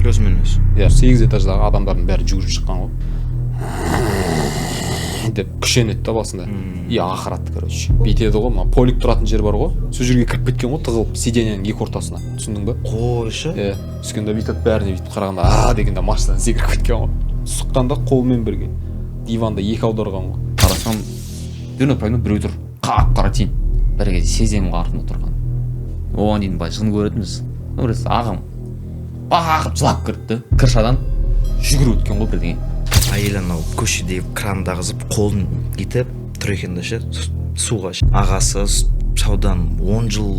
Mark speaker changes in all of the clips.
Speaker 1: өзімен өзі.
Speaker 2: Иә, 8 этаждағы адамдардың бәрі жүгіріп шыққан ғой. Деп күшенеді да басында. И ақырат, короче. Бүйтеді ғой, мына полик тұратын жер бар ғой. Сол жерге кіріп кеткен ғой, тығылып сиденьяның екі ортасына. Түсіндің бе?
Speaker 1: Қойшы.
Speaker 2: Иә, түскенде бүйтіп бәріне бүйтіп қарағанда, дегенде машинадан секіріп кеткен ғой. Сұққанда қолмен бірге диванда екі аударған ғой.
Speaker 3: Қарасам, дөне прайны біреу тұр. Қап-қара тиын. Бір кезде сеземін артында тұрған. Оған дейін былай жын көретінбіз. Біресе ағам бақырып жылап кірді. Кіршадан жүгіріп өткен ғой бірдеңе.
Speaker 1: Әйел анау көшедегі кранда қызып қолын кетіп тұр екен да ше, суға. Ағасы саудан 10 жыл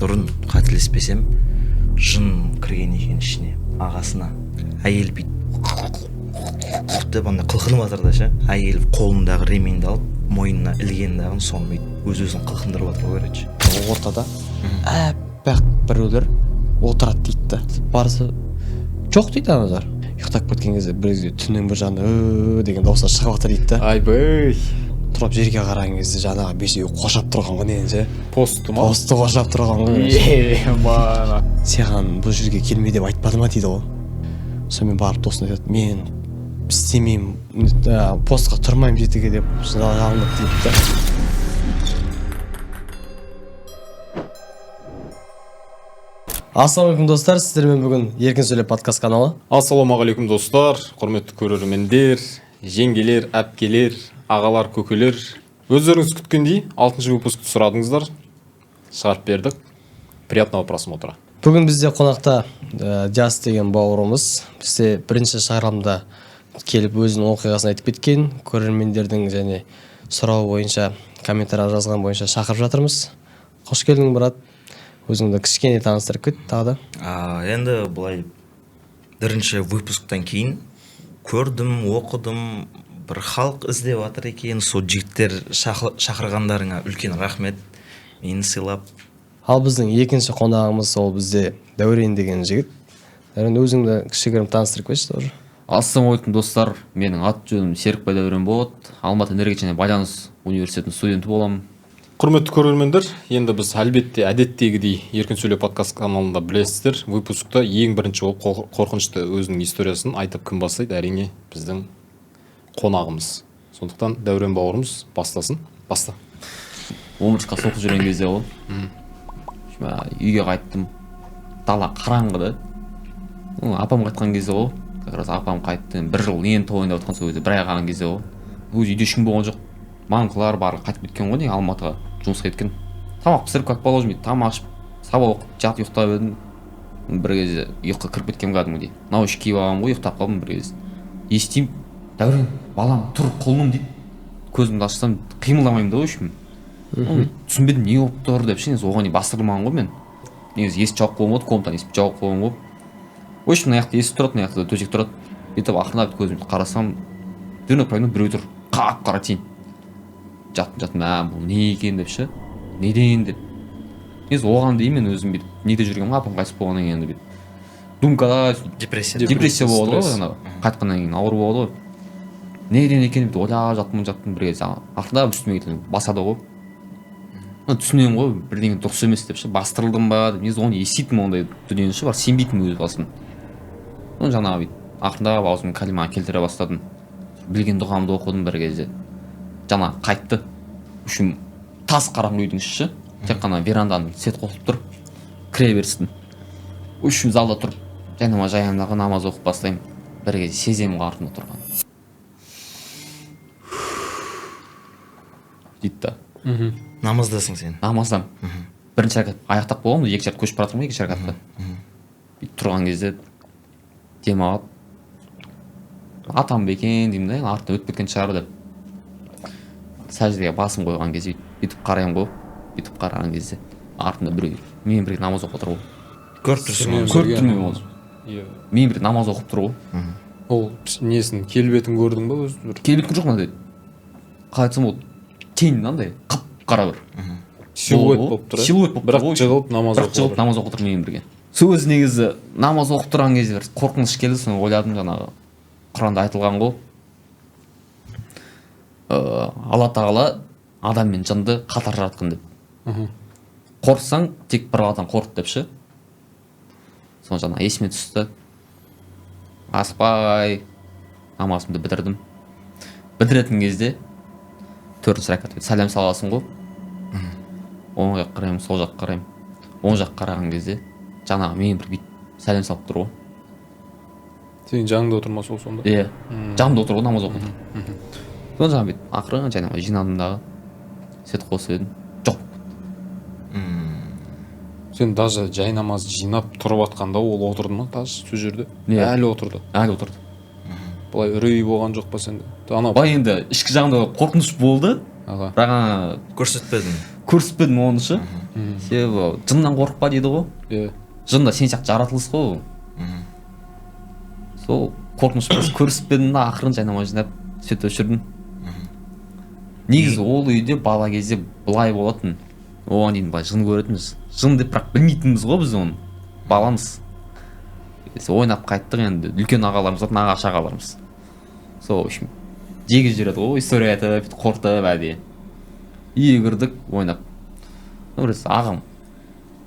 Speaker 1: бұрын қателеспесем жын кірген екен ішіне ағасына. Әйел бүйтіп деп андай қылқынып жатыр да ше. Әйел қолындағы ремеңді алып мойнына ілген дағын соны бүйтіп өз-өзін қылқындырып жатыр ғой, короче.
Speaker 4: Ортада әппақ біреулер отырады дейді да. Барысы жоқ дейді аналар. Ұйықтап кеткен кезде бір кезде түннің бір жағында деген дауыстар шығып жатыр дейді да.
Speaker 2: Айбай.
Speaker 4: Тұрып жерге қараған кезде жаңағы бесеуі қоршап тұрған ғой нені.
Speaker 2: Посты ма?
Speaker 4: Посты қоршап тұрған ғой.
Speaker 2: Бана.
Speaker 4: Саған бұл жерге келме деп айтпады ма дейді ғой. Сонымен барып досына айтады, мен істемеймін, постқа тұрмаймын жетіге деп жалынып дейді да. Ассалаумағалейкум достар, сіздермен бүгін Еркін Сөйлеп подкаст каналы.
Speaker 2: Ассалаумағалейкум достар, құрметті көрермендер, жеңгелер, әпкелер, ағалар, көкелер. Өздеріңіз күткендей 6-шы выпускты сұрадыңыздар. Шығарып бердік. Приятного просмотра.
Speaker 4: Бүгін бізде қонақта Жас деген бауырымыз. Бізде бірінші шығарылымда келіп өзінің оқиғасын айтып кеткен, көрермендердің және сұрау бойынша, комментария жазған бойынша шақырып жатырмыз. Қош келдің, брат. Өзіңді кішкене таныстырып кет тағы да.
Speaker 1: Енді былай бірінші выпусктан кейін көрдім, оқыдым, бір халық іздеп жатыр екен. Сол жігіттер шақырғандарыңа үлкен рахмет, мені сыйлап.
Speaker 4: Ал біздің екінші қонағымыз ол бізде Дәурен деген жігіт. Дәурен, өзіңді кішігірім таныстырып кетші тоже.
Speaker 3: Ассалаумағалейкум достар, менің аты жөнім Серікбай Дәурен болады. Алматы энергетика және байланыс университетінің студенті боламын.
Speaker 2: Құрметті көрермендер, енді біз әлбетте әдеттегідей Еркін Сөйлеп подкаст каналында білесіздер. Выпускта ең бірінші болып қорқынышты өзінің историясын айтып кім бастайды? Әрине біздің қонағымыз. Сондықтан Дәурен бауырымыз бастасын. Баста.
Speaker 3: 11 класс оқып жүрген кезде ғой. Үйге қайттым. Дала қараңғы да. Апам қайтқан кезде ғой. Как раз апам қайтты. Бір жыл нені тойындап отқан сол кезде бір ай қалған кезде ғой. Өзі үйде ешкім болған жоқ. Маңқылар барлығы қайтып кеткен ғой, Алматыға жұмысқа кеткен. Тамақ пісіріп, как положено, тамақ ішіп, сабақ оқып, жатып ұйықтап едім. Бір кезде ұйыққа кіріп кеткенмін кәдімгідей. Наушник киіп алғанмын ғой, ұйықтап қалдым бір кезде. Естимін, Дәурен, балам, тұр, құлыным дейді. Көзімді ашсам, қимылдамаймын да, өшім. Түсінбедім, не болып тұр деп ше, оған не бастырылмаған ғой мен. Негізі есік жауып қойған ғой, комнатаны есіп жауып қойған ғой. Өшім, мына жақта есік тұрады, мына жақта төсек тұрады. Бүйтіп ақырындап көзімді қарасам, дөне прайны біреу тұр, қап-қара тиын. Жаттым, бұл не екен деп ше, неден деп. Негізі оған дейін мен өзім бүйтіп неде жүргенмін, апам қайтыс болғаннан кейін бүйтіп думкада депрессия болады ғой, жаңағы қайтқаннан кейін ауыр болады ғой. Неден екен деп ойлап жаттым бір кезде ақырындап үстіме кетті, басады ғой. Түсінемін ғой, бірдеңе дұрыс емес деп ше, бастырылдым ба деп. Негізі оны еститінмін ондай дүниені ше, бар сенбейтінмін өз басым. Жаңағы бүйтіп ақырындап аузыма кәлима келтіре бастадым. Білген дұғамды оқыдым бір кезде. Жаңа қайтты. Үшім тас қараңғы үйдің іші, тек қана веранданың свет қосылып тұр. Кіре берістім. Үшім залда тұрып, жаныма жаямдағы намаз оқып бастаймын. Бір кезде сеземін артында тұрған. Дейді да.
Speaker 1: Намаздасың сен?
Speaker 3: Намаздам. Бірінші рәкат аяқтап болғанмын, екі рәкат көшіп бара жатырмын, екінші рәкатта. Бүйтіп тұрған кезде демалып, атам ба екен деймін да, артынан өтіп кеткен шығар деп. Сәждеге басым қойған кезде бүйтіп қараймын ғой, бүйтіп қараған кезде артында біреу мен бірге намаз оқып отыр ғой.
Speaker 1: Көріп тұрсың?
Speaker 3: Көріп тұрмын ол. Мен бірге намаз оқып тұр ғой.
Speaker 2: Ол несін, келбетін көрдің ба өзі?
Speaker 3: Келбетін жоқ мынандай. Қалай айтсам ол тень мынандай қап-қара бір.
Speaker 2: Силуэт болып тұр.
Speaker 3: Силуэт болып тұр.
Speaker 2: Бірақ жығылып намаз
Speaker 3: оқып тұр мен бірге. Сол өзі негізі намаз оқып тұрған кезде бір қорқыныш келді, соны ойладым, жаңағы Құранда айтылған ғой. Алла тағала адам мен жынды қатар жаратқан деп. Қорықсаң тек бір Алладан қорық деп ше. Соны жаңа есіме түсті. асықпай намазымды бітірдім. Бітіретін кезде 4-ші рәкат сәлем саласың ғой. Оң жаққа қараймын, сол жаққа қараймын. Оң жаққа қараған кезде жаңағы мен бір бүйтіп сәлем салып тұр ғой.
Speaker 2: Сен жаныңда отыр ма сол сонда?
Speaker 3: Иә, жанымда отыр ғой, намаз оқып. Соны жаңағы бүйтіп ақырын жаңағы жинадым дағы свет қосып едім. Жоқ.
Speaker 2: Сен даже жай намаз жинап тұрып атқанда ол отырды ма даже сол жерде?
Speaker 3: Иә.
Speaker 2: Әлі отырды.
Speaker 3: Әлі отырды.
Speaker 2: Былай үрей болған жоқ па сенде? Ана
Speaker 3: Бай енді ішкі жағында қорқыныш болды.
Speaker 2: аға.
Speaker 3: Бірақ
Speaker 1: көрсетпедің.
Speaker 3: көрсетпедім оны ше. Себебі жыннан қорықпа дейді ғой.
Speaker 2: Иә.
Speaker 3: Жын да сен сияқты жаратылыс қой. Сол қорқыныш көрсетпедім да ақырын жай намаз жинап свет өшірдім. Негізі ол үйде бала кезде былай болатын. Оған дейін былай жын көретінбіз. Жын деп бірақ білмейтінбіз ғой біз оны. Баламыз. Ойнап қайттық енді. Үлкен ағаларымыз, нағашы ағаларымыз. Сол үшін жегі жүреді ғой, история айтып, қорқытып әдейі. Үйге кірдік, ойнап. Біресе ағам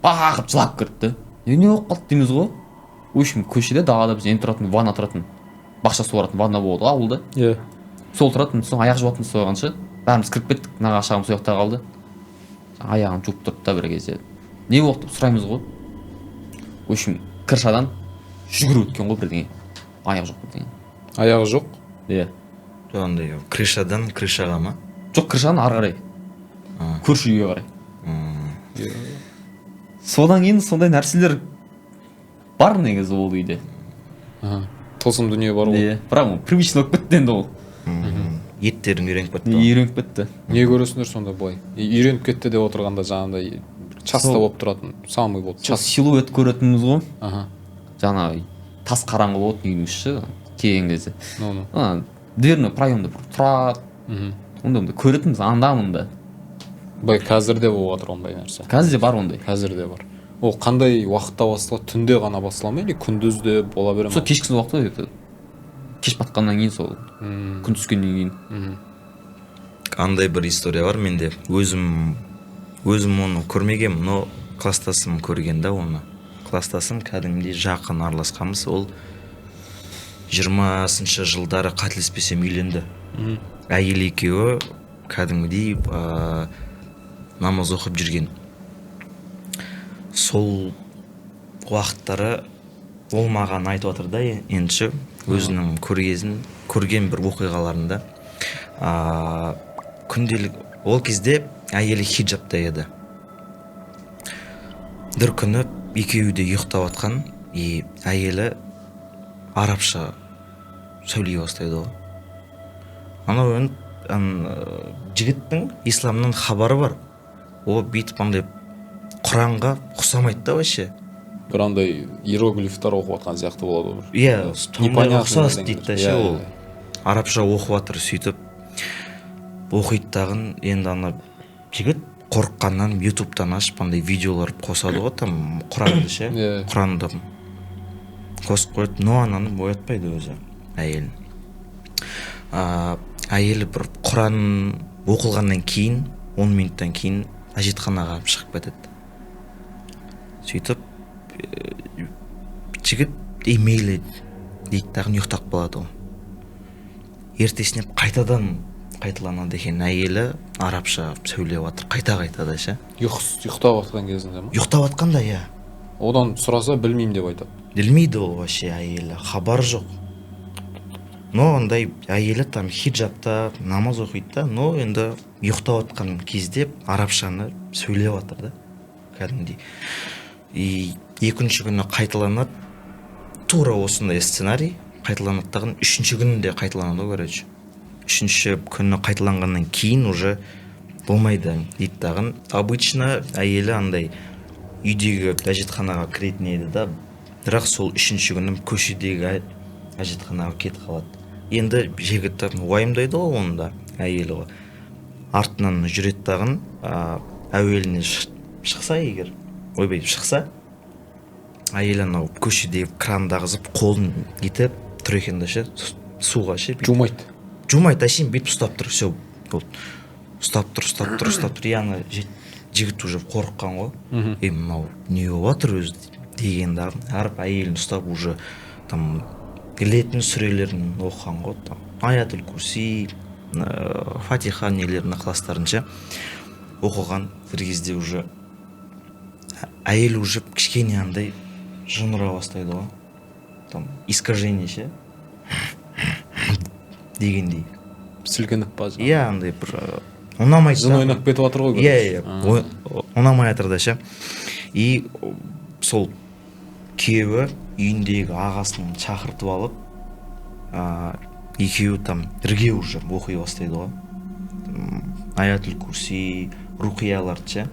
Speaker 3: бағып жылап кірді. Не болып қалды дейміз ғой. Өшім көшеде далада біз енді тұратын, ванна тұратын. Бақша суаратын ванна болды ауылда.
Speaker 2: Иә.
Speaker 3: Сол тұратын, соң аяқ жуатын сойғанша бәріміз кіріп кеттік, нағашы ағам сол жақта қалды. Аяғын жуып тұрды да бір кезде. Не болды деп сұраймыз ғой. Өшім кіршадан жүгіріп өткен ғой бірдеңе. Аяқ жоқ бірдеңе.
Speaker 2: Аяғы жоқ.
Speaker 3: Иә.
Speaker 1: Андай крышадан крышаға ма?
Speaker 3: Жоқ, кіршадан ары қарай. Көрші үйге қарай. Содан кейін сондай нәрселер бар негізі ол үйде.
Speaker 2: Тылсым дүние бар ғой.
Speaker 3: Иә. Бірақ ол привычный болып кетті енді ол.
Speaker 1: Еттерің үйреніп кетті.
Speaker 3: Үйреніп кетті.
Speaker 2: Не көресіңдер сонда былай? Үйреніп кетті деп отырғанда жаңағыдай часто болып тұратын, самый болды.
Speaker 3: Сол силуэт көретініміз ғой.
Speaker 2: Аха.
Speaker 3: Жаңағы тас қараңғы болатын үйдің іші келген кезде.
Speaker 2: Ну.
Speaker 3: Дверной проемда бір тұрады. Онда көретініміз анда-мында.
Speaker 2: Бай қазірде болып жатыр ондай нәрсе.
Speaker 3: Қазір де бар ондай.
Speaker 2: Қазірде бар. Ол қандай уақытта басталады? Түнде ғана бастала ма или күндіз де бола бере ме?
Speaker 3: Сол кешкісін уақытта кеш батқаннан кейін сол күн түскеннен кейін.
Speaker 1: Андай бір история бар менде. Өзім оны көрмегенмін, но класстасым көрген да оны. Класстасым кәдімгідей жақын араласқанбыз. Ол 20-шы жылдары қателеспесем үйленді. Әйел екеуі кәдімгідей намаз оқып жүрген. Сол уақыттары ол маған айтып отыр да енді өзінің көрген бір оқиғаларында күнделік ол кезде әйелі хиджабта еді. Бір күні екеуі де ұйықтап жатқан, әйелі арабша сөйлей бастайды ғой. Анау жігіттің исламнан хабары бар. Ол бүйтіп андай Құранға ұқсамайды да вообще.
Speaker 2: Бір андай иероглифтар оқып жатқан сияқты болады ғой.
Speaker 1: Иә, ұқсас дейді да ше ол. Арабша оқып жатыр, сөйтіп оқиды тағын, енді ана жігіт қорыққаннан ютубтан ашып андай видеолар қосады ғой, там Құранды ше, Құранды қосып қойды, но ананы боятпайды өзі әйелін. Әйелі бір Құран оқылғаннан кейін 10 минуттан кейін әжетханаға шығып кетеді. Сөйтіп жігіт мейлі дейді тағын ұйықтап қалады ол. Ертесіне қайтадан қайталанады екен, әйелі арабша сөйлеп жатыр, қайта-қайтада ше.
Speaker 2: Ұйықтап жатқан кезінде ма?
Speaker 1: Ұйықтап жатқанда, иә.
Speaker 2: Одан сұраса білмеймін деп айтады.
Speaker 1: Білмейді ол вообще әйелі, хабар жоқ. Но ондай әйелі там хиджабта намаз оқиды да, но енді ұйықтап жатқан кезде арабшаны сөйлеп жатыр да, кәдімгідей. Екінші күні қайталанады, тура осындай сценарий қайталанады тағын, үшінші күнінде қайталанады, короче. Үшінші күні қайталанғаннан кейін уже болмайды дейді тағын. Обычно әйелі андай үйдегі әжетханаға кіретін еді да, бірақ сол үшінші күні көшедегі әжетханаға кетіп қалады. Енді жігіт уайымдайды ғой оны да, әйелі ғой. Артынан жүреді тағын, әуеліне шықса егер, шықса, әйелі анау көшедегі кранды ағызып қолын етіп тұр екен да ше, суға ше.
Speaker 2: Жумайды.
Speaker 1: Жумайды, әшейін бүйтіп ұстап тұр, все. Ұстап тұр. Яны жігіт уже қорыққан ғой. Мынау не болып жатыр өзі дегенде арып әйелін ұстап уже там білетін сүрелерін оқыған ғой, там аятул курси, фатиха нелерін ықыластарынша оқыған. бір кезде уже әйел уже кішкене андай жын ұра бастайды ғой, там искажение ше дегендей.
Speaker 2: сілкініп па жаңағы?
Speaker 1: Иә, андай бір ұнамайды.
Speaker 2: жын ойнап кетіп жатыр ғой.
Speaker 1: Иә, ұнамай жатыр да ше. И сол күйеуі үйіндегі ағасын шақыртып алып, екеуі там бірге уже оқи бастайды ғой. Аятул курси, рухияларды ше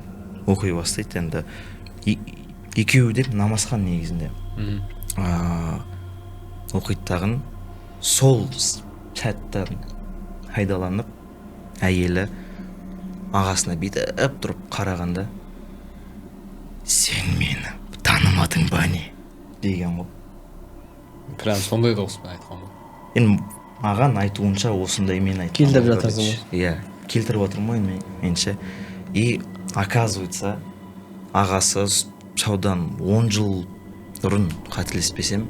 Speaker 1: оқи бастайды. Енді екеуі деп намазхан негізінде оқиды тағын. Сол сәттен хайдаланып әйелі ағасына бүйтіп тұрып қарағанда, сен мені танымадың ба не деген ғой.
Speaker 2: прям сондай дауыспен айтқан ғой.
Speaker 1: Енді маған айтуынша осындай мен айтқан.
Speaker 4: Келтіріп жатырсың ғой.
Speaker 1: Иә, келтіріп отырмын менше. И оказывается, ағасы саудан 10 жыл бұрын қателеспесем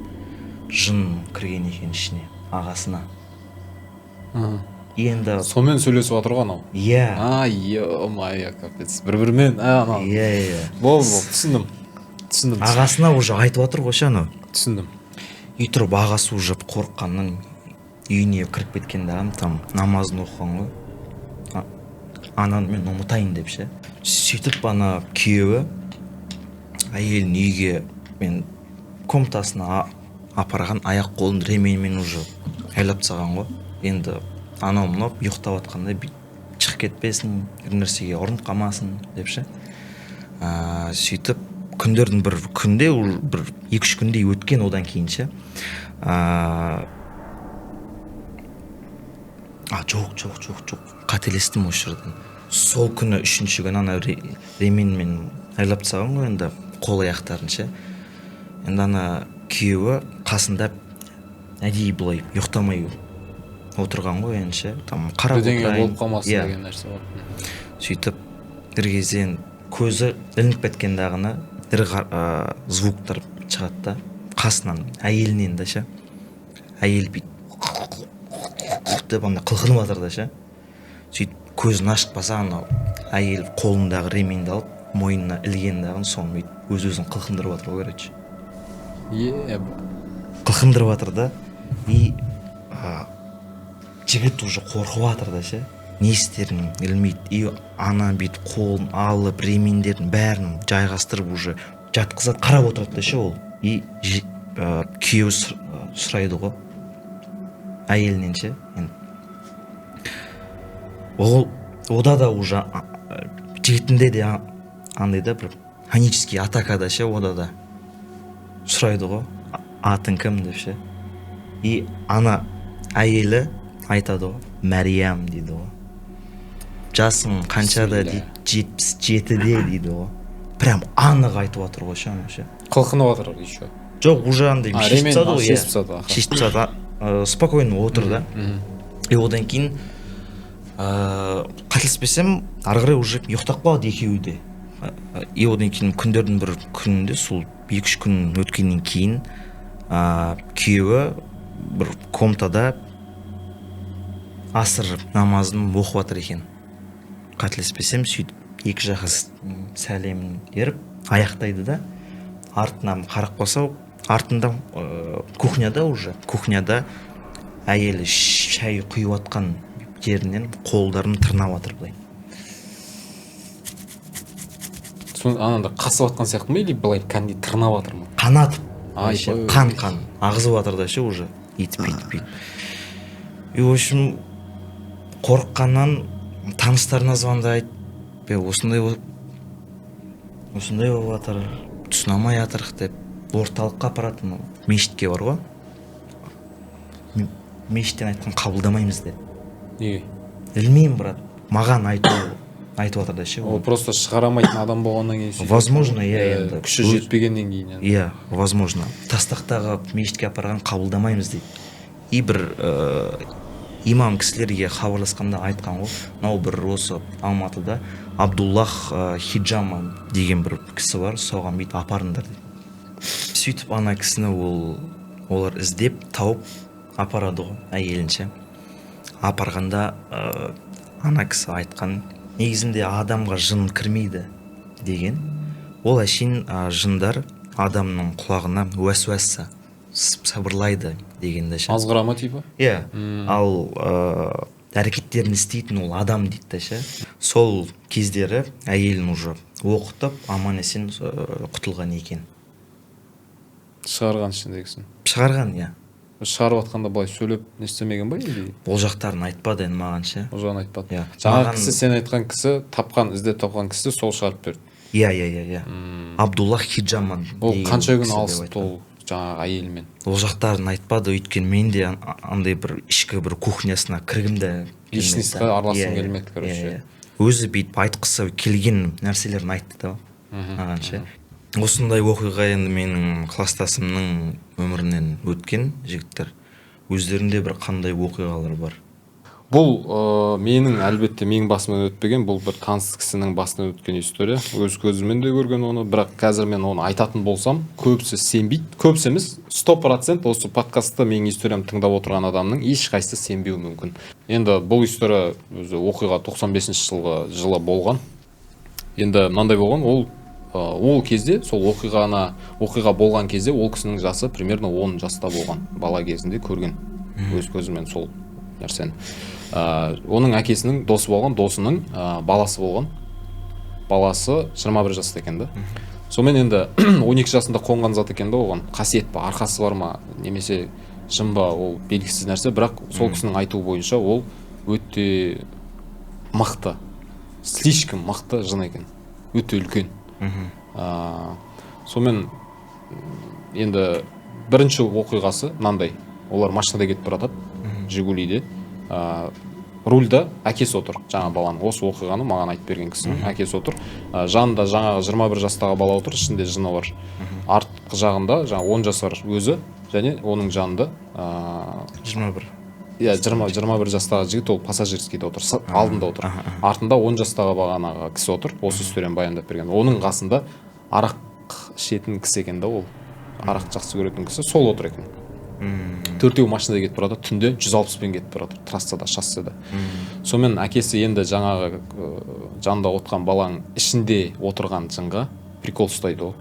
Speaker 1: жын кірген екен ішіне, ағасына. Енді
Speaker 2: сонымен сөйлесіп жатыр ғой анау.
Speaker 1: иә,
Speaker 2: Ё-моё, капец. бір-бірімен анау.
Speaker 1: иә.
Speaker 2: Болды, түсіндім.
Speaker 1: Ағасына уже айтып жатыр ғой ше,
Speaker 2: түсіндім.
Speaker 1: үй тұрып ағасы уже қорыққаннан үйіне кіріп кеткен дағым, там намазын оқыған ғой. Ананы мен ұмытайын деп ше. Сөйтіп ана күйеуі әйелін үйге мен комнатасына апарған, аяқ қолын ременьмен уже айлап тастаған ғой. Енді анау мынау ұйықтап жатқанда шығып кетпесін, бір нәрсеге ұрынып қалмасын деп ше. Сөйтіп күндердің бір күнде, бір 2-3 күндей өткен одан кейін ше. Жоқ, қателестім осы жерден. Сол күні 3-ші күні ана ременьмен айлап тастаған ғой енді қол аяқтарын ше. Енді ана күйеуі қасында әдейі былай ұйықтамай отырған ғой енді ше. Там қарап
Speaker 2: бірдеңе
Speaker 1: отырайын.
Speaker 2: болып қалмасын
Speaker 1: Иә.
Speaker 2: деген нәрсе бар.
Speaker 1: Сөйтіп бір кезден көзі ілініп кеткен дағыны звуктар шығады да, қасынан әйелінен да ше. Әйел бүйтіп деп анда қылқынып жатыр да ше. Сөйтіп көзін ашып қалса, анау әйел қолындағы ременьді алып мойнына ілген дағын соны бүйтіп өз-өзін қылқындырып жатыр ғой, короче. Қылқындырып жатыр да, и жігіт уже қорқып жатыр да ше. Не істерін білмейді. И ана бүйтіп қолын алып ремендерін бәрін жайғастырып уже жатқызады, қарап отырады да ше ол. И күйеуі сұрайды ғой әйелінен ше. Ода да уже жігітінде де андай да бір панический атакада ше, ода да сұрайды ғой атың кім деп ше. И ана әйелі айтады ғой, Мәриям дейді ғой. Жасың қаншада дейді, 77-де дейді ғой. Прям анық айтып жатыр ғой ше, ана ше.
Speaker 2: Қылқынып жатыр еще.
Speaker 1: Жоқ, уже андай шешіп тастады ғой.
Speaker 2: Шешіп тастады.
Speaker 1: Спокойно отыр да. И одан кейін қателеспесем ары қарай уже ұйықтап қалады екеуі де. И одан кейін күндердің бір күнінде, сол 2-3 күн өткеннен кейін күйеуі бір комнатада асыр намазын оқып жатыр екен. Қателеспесем сөйтіп екі жаққа сәлемін беріп аяқтайды да, артынан қарап қалса, артында кухняда әйелі шай құйып жатқан жерінен қолдарын тырнап жатыр былай.
Speaker 2: Ананда қасып жатқан сияқты ма, или былай кәдімгідей тырнап жатыр ма?
Speaker 1: Қанатып, қан ағызып жатыр да ше уже, итіп. И в общем қорыққаннан таныстарына звондайды. Осындай болып жатыр, түсіне жатырық деп орталыққа апаратын, мешітке бар ғой. Мешіттен айтқан қабылдамаймыз деп.
Speaker 2: Неге?
Speaker 1: Білмеймін, брат. Маған айтып жатыр да ше.
Speaker 2: Ол просто шығарамайтын адам болғаннан кейін.
Speaker 1: Возможно, иә, енді
Speaker 2: күші жетпегеннен кейін.
Speaker 1: Иә, возможно. Тастақтағы мешітке апарған қабылдамаймыз дейді. И бір имам кісілерге хабарласқанда айтқан ғой, мынау бір осы Алматыда Абдуллах Хиджама деген бір кісі бар, соған бүйтіп апарыңдар дейді. Сөйтіп ана кісіні олар іздеп тауып апарады ғой әйелінше. Апарғанда ана кісі айтқан, негізінде адамға жын кірмейді деген. Ол әшейін жындар адамның құлағына уәсуәсса сабырлайды дегенді ше.
Speaker 2: Азғырама типа?
Speaker 1: Иә. Ал әрекеттерін істейтін ол адам дейді да ше. Сол кездері әйелін уже оқытып аман есен құтылған екен.
Speaker 2: Шығарған ішіндегісін.
Speaker 1: Шығарған, иә.
Speaker 2: Шығарып атқанда былай сөйлеп не істемеген ба или?
Speaker 1: Ол жақтарын айтпады енді маған ше.
Speaker 2: Ол жағын айтпады.
Speaker 1: Иә.
Speaker 2: Жаңағы кісі, сен айтқан кісі, іздеп тапқан кісі сол шығарып берді.
Speaker 1: Иә. Абдуллах Хиджаман.
Speaker 2: Ол қанша күн алысты ол жаңағы әйелімен?
Speaker 1: Ол жақтарын айтпады, өйткені мен де андай бір ішкі бір кухнясына кіргім де
Speaker 2: Личностьқа араласқым келмеді, короче.
Speaker 1: Өзі бүйтіп айтқысы келген нәрселерін айтты да маған ше. Осындай оқиға енді менің класстасымның өмірінен өткен жігіттер. Өздерінде бір қандай оқиғалар бар?
Speaker 2: Бұл менің әлбетте менің басымнан өтпеген, бұл бір таныс кісінің басынан өткен история. Өз көзіммен де көрген оны, бірақ қазір мен оны айтатын болсам, көбісі сенбейді. Көбісі емес, 100% осы подкастта менің историямды тыңдап отырған адамның ешқайсысы сенбеуі мүмкін. Енді бұл история өзі оқиға 95 жылы болған. Енді мынандай болған, ол кезде, сол оқиға болған кезде ол кісінің жасы примерно 10 жаста болған, бала кезінде көрген өз көзімен сол нәрсені. Оның әкесінің досы болған, досының баласы болған. Баласы 21 жаста екен да. Сонымен енді 12 жасында қонған зат екен да оған. Қасиет па, арқасы бар ма, немесе жын ба, ол белгісіз нәрсе, бірақ сол кісінің айтуы бойынша ол өте мықты, слишком мықты жын екен. Өте үлкен. Сонымен енді бірінші оқиғасы мынандай. Олар машинада кетіп баратады, Жигулиде. Рульда әкесі отыр, жаңа баланың. Осы оқиғаны маған айтып берген кісінің әкесі отыр. Жанында жаңағы 21 жастағы бала отыр, ішінде жыны бар. Артқы жағында жаңа 10 жасар өзі, және оның жанында
Speaker 1: 21.
Speaker 2: Иә, 21 жастағы жігіт, ол пассажирскийде отыр, алдында отыр. Артында 10 жастағы бағанағы кісі отыр, осы историяны баяндап берген. Оның қасында арақ ішетін кісі екен да ол. Арақ жақсы көретін кісі, сол отыр екен. Төртеу машинада кетіп барады, түнде 160-пен кетіп барады, трассада, шосседа. Сонымен әкесі енді жаңағы жанында отқан баланың ішінде отырған жынға прикол ұстайды ол.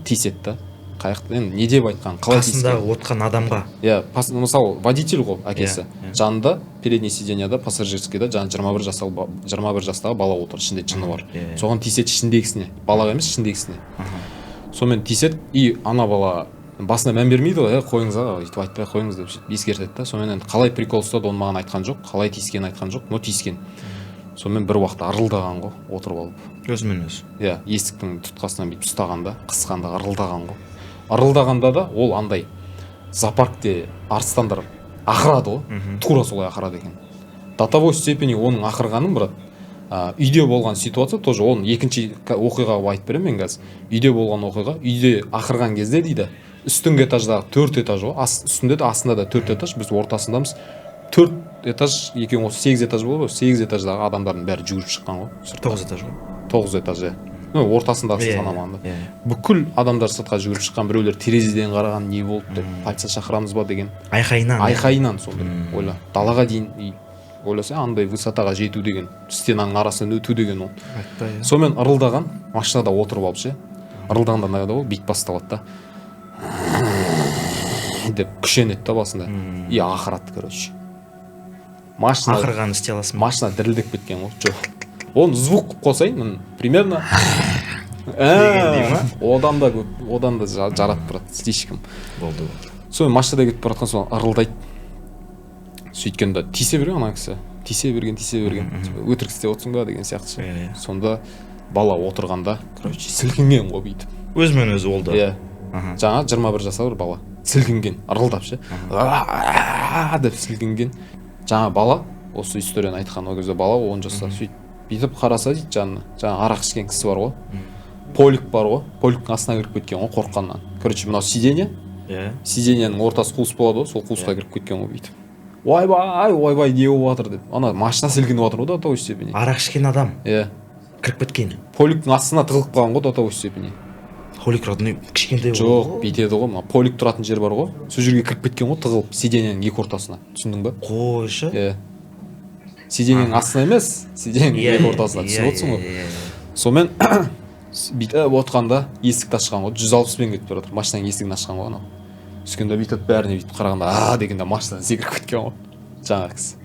Speaker 2: Тиіседі да. Қаяқты, енді не деп айтқан, қалай тиіскен?
Speaker 1: Қасында отқан адамға.
Speaker 2: Иә, мысалы, водитель ғой әкесі. Жанында, передний сиденьяда, пассажирскийда, жаңа 21 жастағы бала отыр, ішінде жыны бар. Соған тиіседі ішіндегісіне, балаға емес, ішіндегісіне. Сонымен тиіседі, и ана бала басына мән бермейді ғой, қойыңыз өйтіп айтпай қойыңыз деп ескертеді да. Сонымен енді қалай прикол ұстады оны маған айтқан жоқ, қалай тиіскенін айтқан жоқ, но тиіскен. Сонымен бір уақытта ырылдаған ғой, отырып алып.
Speaker 1: Өзімен өзі.
Speaker 2: Иә, есіктің тұтқасынан бүйтіп ұстағанда, қысқанда ырылдаған ғой. Ырылдағанда да ол андай зоопаркте арыстандар ақырады ғой, тура солай ақырады екен. До того степени оның ақырғанын, брат, үйде болған ситуация тоже, оның екінші оқиға айтып беремін мен қазір. Үйде болған оқиға, үйде ақырған кезде дейді, үстіңгі этаждағы 4 этаж ғой, үстінде де астында да 4 этаж, біз ортасындамыз. 4 этаж, екеуің осы 8 этаж болды ғой, 8 этаждағы адамдардың бәрі жүгіріп шыққан ғой.
Speaker 1: 9 этаж ғой.
Speaker 2: 9 этаж, ортасындағы санамағанда. Бүкіл адамдар сыртқа жүгіріп шыққан, біреулер терезеден қараған, не болды деп, полиция шақырамыз ба деген. Айқайынан сондай. Ойла, далаға дейін ойласа, андай высотаға жету деген, стенаның арасынан өту деген ол. Сонымен ырылдаған, машинада отырып алып ше. Ырылдағанда не болды, бит басталады да. Деп күшенеді да басында. И ақырады, короче.
Speaker 1: Ақырғаны істей аласың.
Speaker 2: Машина дірілдеп кеткен ғой. Жоқ. Оны звук қосайын, примерно одан да жаратып тұрады, слишком.
Speaker 1: Болды.
Speaker 2: Сонымен машинада кетіп баратқан соң ырылдайды. Сөйткенде тисе берген ана кісі. Тисе берген. Өтірік істеп отырсың ба деген сияқты. Сонда бала отырғанда, короче, сілкінген ғой бүйтіп.
Speaker 1: Өзімен өзі болды.
Speaker 2: Иә. Жаңа 21 жасар бір бала. Сілкінген, ырылдап ше. Деп сілкінген. Жаңа бала, осы историяны айтқан ол кезде бала 10 жаста сөйтіп бүйтіп қараса дейді жанына. Жаңа арақ ішкен кісі бар ғой. Полик бар ғой. Поликтің астына кіріп кеткен ғой қорыққаннан. Короче, мынау сиденье. Сиденьенің ортасы қуыс болады ғой, сол қуысқа кіріп кеткен ғой бүйтіп. Ойбай, не болып жатыр деп. Ана машина сілкініп жатыр ғой до той степени.
Speaker 1: Арақ ішкен адам.
Speaker 2: Иә.
Speaker 1: Кіріп кеткен.
Speaker 2: Поликтің астына тығылып қалған ғой до той степени.
Speaker 1: поликрадный кішкентай
Speaker 2: жоқ бүйтеді ғой, мына полик тұратын жер бар ғой, сол жерге кіріп кеткен ғой, тығылып сиденьяның екі ортасына, түсіндің ба?
Speaker 1: қойшы.
Speaker 2: Сиденьяның астына емес, сиденьяның екі ортасына түсіп отырсың ғой. Сонымен бүйтіп отқанда есікті ашқан ғой, 160-пен кетіп бара жатыр, машинаның есігін ашқан ғой анау. Түскенде бүйтіп бәріне бүйтіп қарағанда дегенде машинадан секіріп кеткен ғой жаңағы кісі.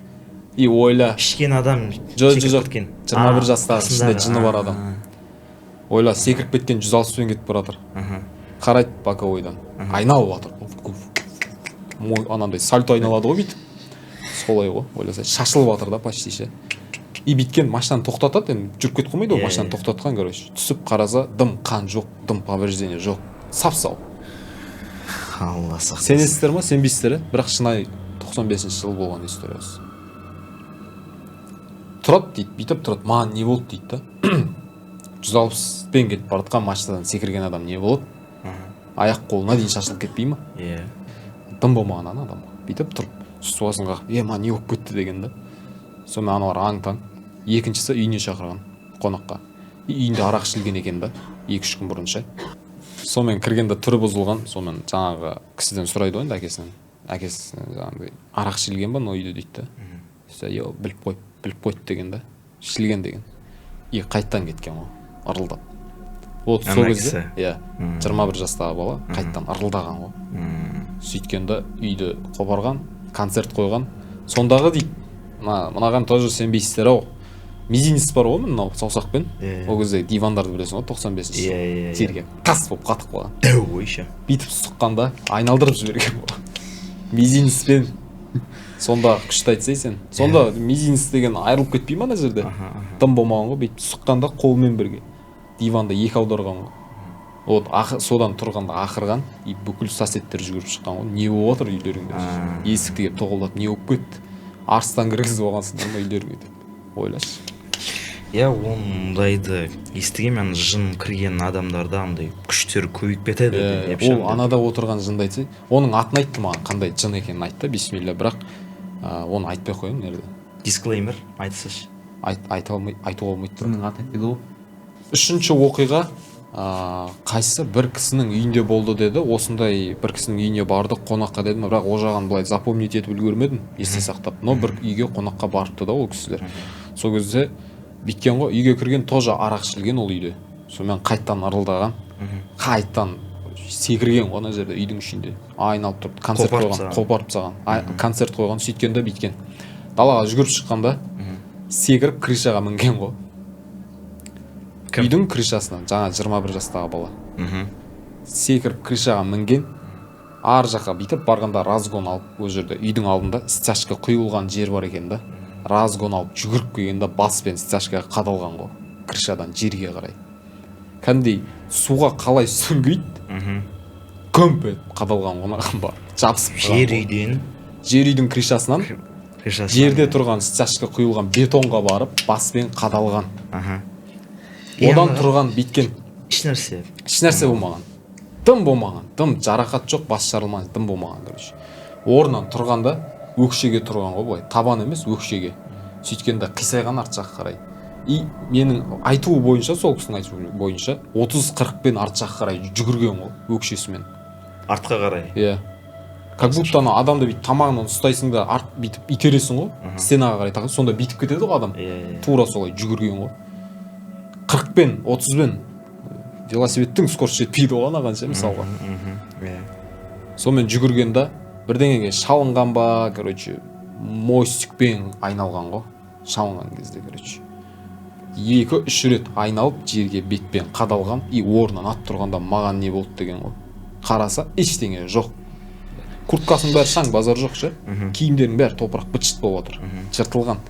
Speaker 2: И ойла,
Speaker 1: пішкен адам
Speaker 2: жоқ 21 жастағы ішінде жыны бар адам. Ойла, секіріп кеткен 160-пен кетіп бара жатыр. Қарайды боковойдан, айналып жатыр. Анандай сальто айналады ғой бүйтіп. Солай ғой, ойласа шашылып жатыр да почти ше. И бүйткен машинаны тоқтатады, енді жүріп кетіп қоймайды ғой, машинаны тоқтатқан, короче. Түсіп қараса, дым қан жоқ, дым повреждение жоқ. Сап-сау.
Speaker 1: Алла сақтасын.
Speaker 2: Сенесіздер ма, сенбейсіздер, бірақ шынайы 95-ші жыл болған историясы. Тұрады дейді, бүйтіп тұрады, маған не болды дейді да. 160-пен кетіп бара жатқан машинадан секірген адам не болады? Аяқ қолына дейін шашылып кетпей ма? Дым болмаған ана адам. Бүйтіп тұрып, суасын қағып, маған не болып кетті деген да. Сонымен аналар аң-таң. Екіншісі үйіне шақырған қонаққа. Үйінде арақ ішілген екен да, 2-3 күн бұрын ше. Сонымен кіргенде түрі бұзылған, сонымен жаңағы кісіден сұрайды ғой енді әкесінен. Әкесі жаңағыдай арақ ішілген ба, үйде дейді да. Біліп қойды деген да. Ішілген деген. И қайттан кеткен ғой, ырылдап. Вот сол кезде, 21 жастағы бала қайттан ырылдаған ғой. Сөйткенде үйді қопарған, концерт қойған. Сондағы дейді, мынаған тоже сенбейсіздер ау. Мизинец бар ғой, мынау саусақпен. Ол кезде дивандарды білесің ғой, 95-ші жерге тас болып қатып қалған.
Speaker 1: Дәу ойша.
Speaker 2: Бүйтіп сұққанда айналдырып жіберген ғой. Мизинецпен. Сонда күшті айтсай сен. Сонда мизинец деген айырылып кетпей ма ана жерде? Дым болмаған ғой, бүйтіп сұққанда қолмен бірге диванда екі аударған ғой. Вот содан тұрғанда ақырған, и бүкіл соседтер жүгіріп шыққан ғой. Не болып отыр үйлеріңде? Есікті келіп тоқылдап, не болып кетті? Арыстан кіргізіп алғансыңдар ма үйлеріңе деп. Ойлашы.
Speaker 1: Ондайды естігенмін, жын кірген адамдарда андай күштер көбейіп кетеді деп.
Speaker 2: Ол анада отырған жынды айтса, оның атын айтты маған, қандай жын екенін айтты, бисмилля, бірақ оны айтпай қояйын nerede.
Speaker 1: Дисклеймер айтсашы.
Speaker 2: Айтуға болмайды.
Speaker 3: Бұның аты айтпайды ғой.
Speaker 2: Үшінші оқиға қайсысы бір кісінің үйінде болды деді. Осындай бір кісінің үйіне бардық қонаққа дедім, бірақ ол жағын былай запомнить етіп үлгермедім, есте сақтап. Но бір үйге қонаққа барыпты да ол кісілер. Сол кезде биткен ғой, үйге кірген тоже арақ ішілген ол үйде. Сонымен қайттан ырылдаған, қайттан секірген ғой ана жерде үйдің ішінде. Айналып тұрып концерт қойған, қопарып тастаған. Концерт қойған, сөйткенде биткен. Далаға жүгіріп шыққанда секіріп крышаға мінген ғой. Үйдің крышасынан, жаңа 21 жастағы бала. Секіріп крышаға мінген, ар жаққа бүйтіп барғанда разгон алып, ол жерде үйдің алдында стяжка құйылған жер бар екен да. Разгон алып жүгіріп келгенде баспен стяжкаға қадалған ғой, крышадан жерге қарай. Кәдімгідей суға қалай сүңгиді, көмп етіп қадалған ғой бар. Жабысып жер үйдің крышасынан жерде тұрған стяжка құйылған бетонға барып баспен қадалған. Одан тұрған биткен ешнәрсе болмаған. Дым болмаған. Дым жарақат жоқ, бас жарылмаған, дым болмаған, короче. Орнынан тұрғанда өкшеге тұрған ғой, былай табан емес, өкшеге. Сөйткенде қисайған арт жаққа қарай. И менің айтуы бойынша, сол кісінің айтуы бойынша 30-40-пен арт жаққа қарай жүгірген ғой, өкшесімен.
Speaker 1: Артқа қарай.
Speaker 2: Как будто ана адамды бүйтіп тамағынан ұстайсың да арт бүйтіп итересің ғой, стенаға қарай тақып, сонда бүйтіп кетеді ғой адам. Тура солай жүгірген ғой. 40-пен, 30-пен велосипедтің скорости жетпейді оған ағанша мысалға. Сонымен жүгіргенде бірдеңеге шалынған ба, короче, мостикпен айналған ғой. Шалынған кезде, короче. 2-3 рет айналып жерге бетпен қадалған, и орнынан ат тұрғанда маған не болды деген ғой. Қараса, ештеңе жоқ. Курткасының бәрі шаң, базар жоқ ше. Киімдерінің бәрі топырақ быт-шыт болып отыр. Жыртылған.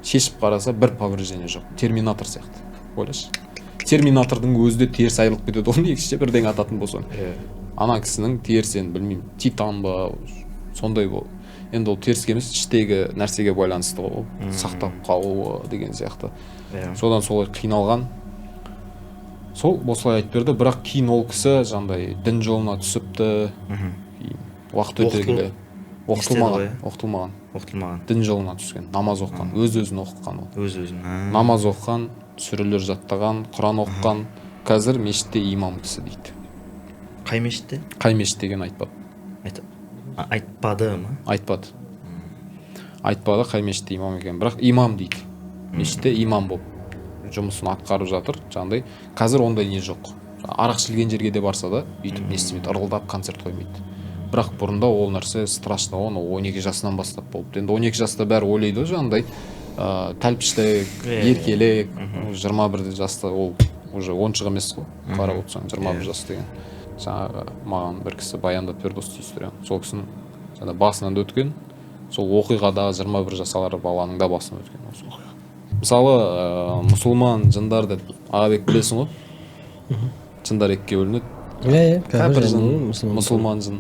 Speaker 2: Шешіп қараса, бір повреждение жоқ. Терминатор сияқты. Ойлашы. Терминатордың өзі де теріс айырылып кетеді, оны екінші бірдеңе ататын болсын. Ана кісінің терісен білмеймін, титан ба, сондай бол. Енді ол теріске емес, іштегі нәрсеге байланысты ғой, сақтап қалуы деген сияқты. Содан солай қиналған. Сол осылай айтып берді, бірақ кейін ол кісі жандай дін жолына түсіпті. Уақыт өте келе оқытылмаған. Дін жолына түскен, намаз оқыған, өз-өзін оқыған ол.
Speaker 1: Өз-өзін.
Speaker 2: Намаз оқыған, сүрелер жаттаған, Құран оқыған, қазір мешітте имам кісі дейді.
Speaker 1: қай мешітте?
Speaker 2: Қай мешіт деген айтпады.
Speaker 1: Айтпады ма?
Speaker 2: Айтпады. Айтпады қай мешітте имам екен, бірақ имам дейді. Мешітте имам болып жұмысын атқарып жатыр. Жаңағыдай қазір ондай не жоқ. Арақ ішілген жерге де барса да өйтіп не істемейді, ырылдап концерт қоймайды. Бірақ бұрында ол нәрсе страшно, оны 12 жасынан бастап болды. Енді 12 жаста бәрі ойлайды жаңағыдай тәлпіштік, еркелік, 21 жаста ол уже оншық емес қой. Қарап отырсаң 21 жас деген. Жаңағы маған бір кісі баяндап берді осы историяны. Сол кісінің жаңа басынан да өткен, сол оқиғадағы 21 жасар баланың да басынан өткен осы оқиға. Мысалы, мұсылман жындар деп Ағабек білесің ғой? Жындар екіге бөлінеді.
Speaker 4: Иә,
Speaker 2: кәпір жын, мұсылман жын.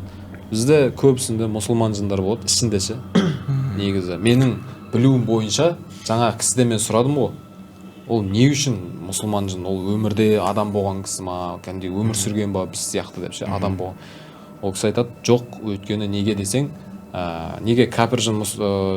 Speaker 2: Бізде көбісінде мұсылман жындар болады, ішінде ше. Негізі менің білуім бойынша жаңа кісіден мен сұрадым ғой. Ол не үшін мұсылман жын? Ол өмірде адам болған кісі ма, кәдімгідей өмір сүрген ба біз сияқты деп ше, адам болған. Ол кісі айтады, жоқ, өйткені неге десең, неге кәпір жын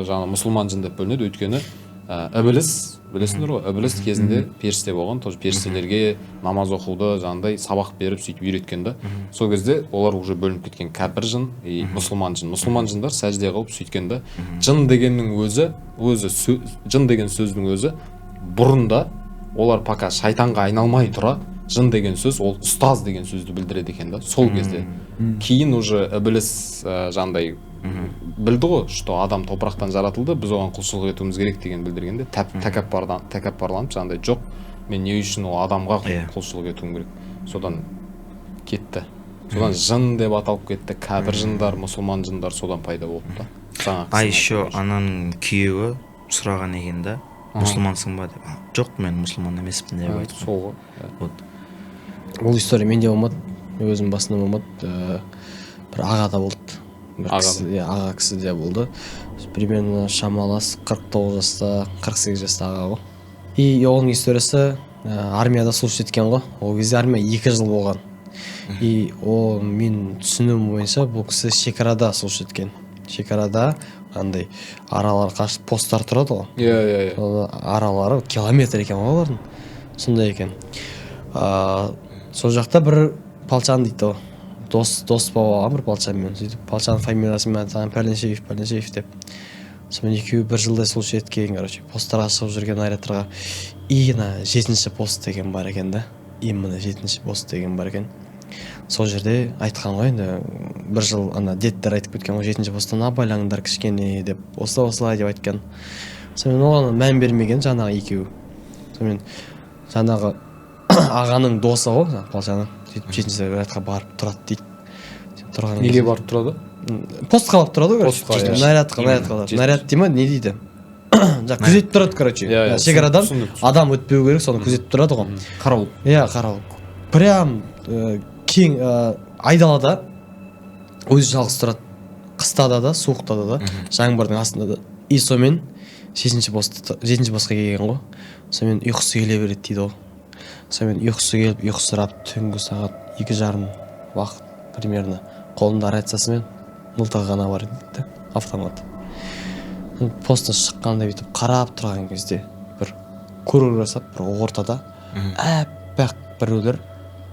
Speaker 2: жаңа мұсылман жын деп бөлінеді? Өйткені Ібіліс, білесіңдер ғой, Ібіліс кезінде періште болған, тоже періштелерге намаз оқуды, жаңағыдай сабақ беріп сөйтіп үйреткен да. Сол кезде олар уже бөлініп кеткен, кәпір жын и мұсылман жын. Мұсылман жындар сәжде қылып сөйткен да. Жын дегеннің өзі жын деген сөздің өзі бұрында олар пока шайтанға айналмай тұра, жын деген сөз ол ұстаз деген сөзді білдіреді екен да. Сол кезде кейін уже Ібіліс жаңағыдай білді ғой, что адам топырақтан жаратылды, біз оған құлшылық етуіміз керек деген білдіргенде тәкаппарланып жаңағыдай жоқ, мен не үшін ол адамға құлшылық етуім керек. Содан кетті. Содан жын деп аталып кетті. Кәпір жындар, мұсылман жындар содан пайда болды да.
Speaker 1: А еще ананың күйеуі сұраған екен да, мұсылмансың ба деп. Жоқ, мен мұсылман емеспін деп айтты.
Speaker 2: Сол ғой.
Speaker 4: Ол история менде болмады, өзім басында болмады. Бір ағада болды. Аға кісіде болды. Примерно шамалас 49 жаста, 48 жаста аға ғой. И оның историясы армияда служить еткен ғой. Ол кезде армия 2 жыл болған. И ол мен түсінуім бойынша бұл кісі шекарада служить еткен. Шекарада андай аралар қашып посттар тұрады ғой.
Speaker 2: Иә.
Speaker 4: Аралары километр екен ғой олардың. Сондай екен. Сол жақта бір палчан дейді ғой. Дос болып алған бір палчанмен. Сөйтіп палчаның фамилиясын атаған Пәленшеев деп. Сонымен екеуі бір жылдай служить еткен, посттарға шығып жүрген нарядтарға. И мына 7-ші пост деген бар екен да. Именно 7-ші пост деген бар екен. Сол жерде айтқан ғой енді бір жыл ана деттер айтып кеткен ғой 7-ші посттан абайлаңдар кішкене деп осылай деп айтқан. Сонымен оған мән бермеген жаңағы екеуі. Сонымен жаңағы ағаның досы ғой, палчаның. Сөйтіп 7-ші нарядқа барып тұрады дейді.
Speaker 2: Неге барып тұрады?
Speaker 4: Постқа барып тұрады ғой. Нарядқа. Наряд дей ма, не дейді? Күзетіп тұрады, короче. Шекарадан адам өтпеу керек, соны күзетіп тұрады ғой.
Speaker 3: Қарауыл.
Speaker 4: Иә, қарауыл. Прям кең айдалада өзі жалғыз тұрады. Қыстада да, суықта да, жаңбырдың астында да. И сонымен 7-ші постқа келген ғой. Сонымен ұйқысы келе береді дейді ғой. Сонымен ұйқысы келіп, ұйқысырап түнгі сағат 2:30 уақыт примерно қолында рациясымен мылтығы ғана бар дейді, автомат. Посттан шыққанда бүйтіп қарап тұрған кезде бір круг жасап, бір ортада аппақ біреулер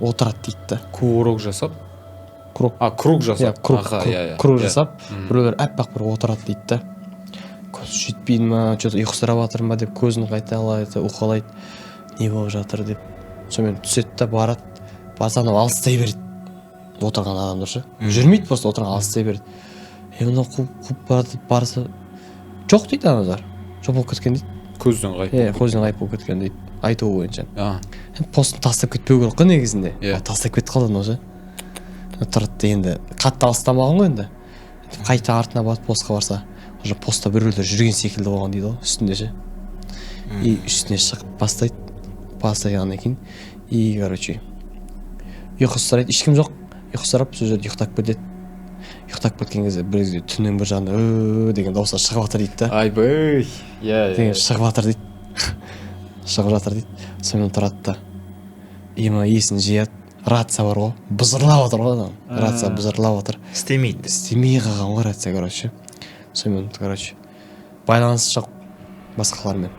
Speaker 4: отырады дейді.
Speaker 2: Круг жасап? Круг жасап.
Speaker 4: Круг жасап, біреулер аппақ бір отырады дейді. Көз жетпейді ма, что-то ұйқысырап жатыр ма деп көзін қайталайды, уқалайды. Не болып жатыр деп. Сонымен түседі да барады. Барса анау алыстай береді. Отырған адамдар ше. Жүрмейді, просто отырған алыстай береді. Мынау қуып барса жоқ дейді аналар. Жоқ болып кеткен дейді.
Speaker 2: Көзден ғайып.
Speaker 4: Көзден ғайып болып кеткен дейді. Айтуы бойынша. Постын тастап кетпеу керек қой негізінде. Тастап кетіп қалды анау ше. Тұрды енді қатты алыстамаған ғой енді. Қайта артына барып постқа барса, уже постта біреулер жүрген секілді болған дейді ғой, үстінде ше. И үстіне шығып бастайғаннан кейін и короче ұйқысы сұрайды, ешкім жоқ. Ұйқысы сұрап сол жерде ұйықтап кетеді. Ұйықтап кеткен кезде бір кезде түннің бір жағында деген дауыстар шығып жатыр дейді да.
Speaker 2: Айбай. Иә.
Speaker 4: Шығып жатыр дейді. Шығып жатыр дейді. Сонымен тұрады да. Ема есін жияды. Рация бар ғой. Бызырлап отыр ғой адам. Рация бызырлап отыр. Істемей қалған ғой рация, короче. Сонымен короче байланыс жоқ басқалармен.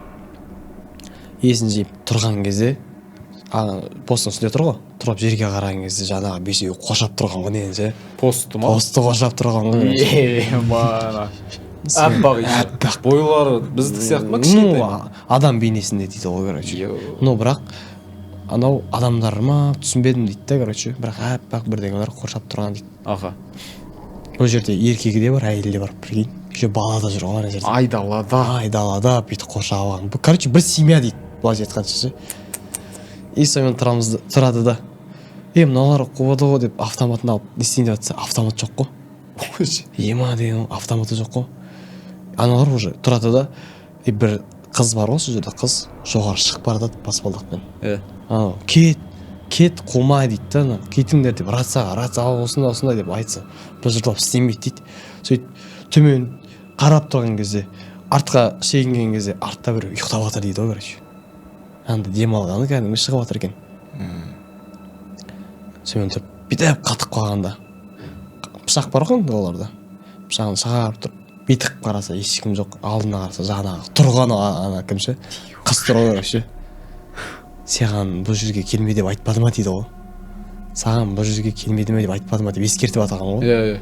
Speaker 4: Есін жиып тұрған кезде посттың үстінде тұр ғой, тұрып жерге қараған кезде жаңағы бесеуі қоршап тұрған ғой негізі.
Speaker 2: Постты ма?
Speaker 4: Посты қоршап тұрған ғой.
Speaker 2: Мана аппақ бойлары біздікі сияқты ма, кішкентай?
Speaker 4: Адам бейнесінде дейді ғой, короче. Бірақ анау адамдар ма түсінбедім дейді да, короче. Бірақ аппақ бірдеңелер қоршап тұрған дейді.
Speaker 2: Аха.
Speaker 4: Ол жерде еркегі де бар, әйелі де бар, прикинь. Еще балада жүр ғой ана жерде. Айдалада бүйтіп қоршап алған. Короче, бір семья дейді, былайша айтқанша ше. И сонымен тұрады да. Мыналар қуады ғой деп автоматын алып не істейін деп жатса, автомат жоқ қой. Ема деген автоматы жоқ қой. Аналар уже тұрады да. Бір қыз бар ғой сол жерде, қыз жоғары шығып бара жатады баспалдақпен. Анау кет қумай дейді да, кетіңдер деп рацияға осындай деп айтса, бір жыртылып істемейді дейді. Сөйтіп төмен қарап тұрған кезде, артқа шегінген кезде, артта бір ұйықтап жатыр дейді ғой, короче. Анда демалғаны кәдімгі шығып жатыр екен. Сонымен тұрып, бүйтіп қатып қалғанда, пышақ бар ғой оларда. Пышағын шығарып тұрып, бүйтіп қараса ешкім жоқ, алдына қараса жаңағы тұрған ана кім ше? Қыз тұр ғой, короче. Саған бұл жерге келме деп айтпады ма дейді ғой. Саған бұл жерге келмеді ме деп айтпады ма деп ескертіп атаған ғой.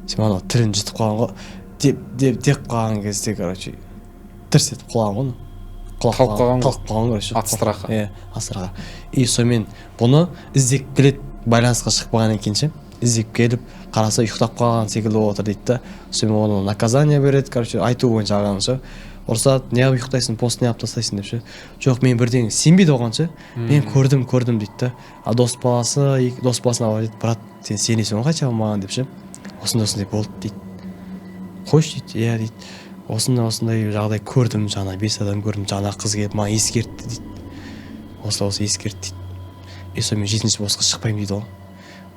Speaker 4: Сен анау тілін жұтып қалған ғой. Деп қалған кезде, короче, тырс етіп қалған ғой. Қалып қалған, короче.
Speaker 2: От страха.
Speaker 4: От страха. И сонымен бұны іздеп келеді, байланысқа шықпаған екен ше. Іздеп келіп, қараса ұйықтап қалған секілді отыр дейді да. Сонымен оны наказание береді, короче, айту бойынша алған ше. Ұрсады, неғып ұйықтайсың, пост неғып тастайсың деп ше. Жоқ, мен бірдеңе сенбейді оған ше. Мен көрдім дейді да. Дос баласына алып дейді, брат, сен сенесің ғой қанша маған деп ше. Осындай болды дейді. Қойш дейді, иә дейді. Осындай жағдай көрдім, жаңа 5 адам көрдім, жаңа қыз келіп маған ескертті дейді. Осы ескертті дейді. Сонымен 7-ші босқа шықпаймын дейді ғой.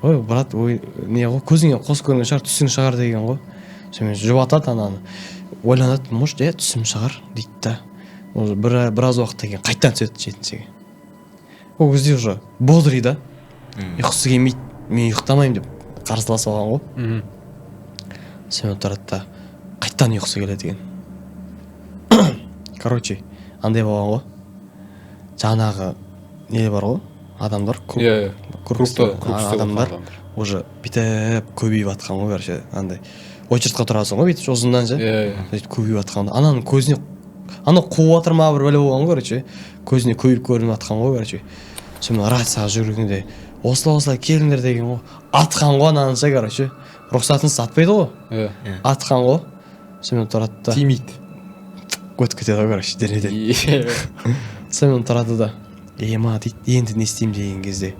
Speaker 4: Ой, брат, не ғой, көзіңе қос көрген шығар, түсің шығар деген ғой. Сонымен жұбатады ананы. Ойланады, может, түсім шығар дейді да. Біраз уақыттан кейін қайттан түседі 7-шіге. Ол кезде уже бодрый да. Ұйқысы келмейді, мен ұйықтамаймын деп қарсыласып алған ғой. Сонымен тұрады да, қайттан ұйқысы келеді екен. Короче, андай болған ғой. Жаңағы не бар ғой? Адамдар, крупты адамдар уже бүйтіп көбейіп атқан ғой, короче, андай. Очередьқа тұрасың ғой, бүйтіп ұзыннан ше. Бүйтіп көбейіп атқан. Ананың көзіне ана қуып атыр ма бір бәле болған ғой, короче. Көзіне көбейіп көрініп атқан ғой, короче. Сонымен рацияға жүргенде осылай келіңдер деген ғой. Атқан ғой ананың ше, короче. Рұқсатынсыз атпайды ғой. Атқан ғой. Сонымен тұрады да.
Speaker 2: Тимейді.
Speaker 4: Өтіп кетеді ғой, короче, денеден. Сонымен тұрады да. Ема дейді, енді не істеймін деген кезде.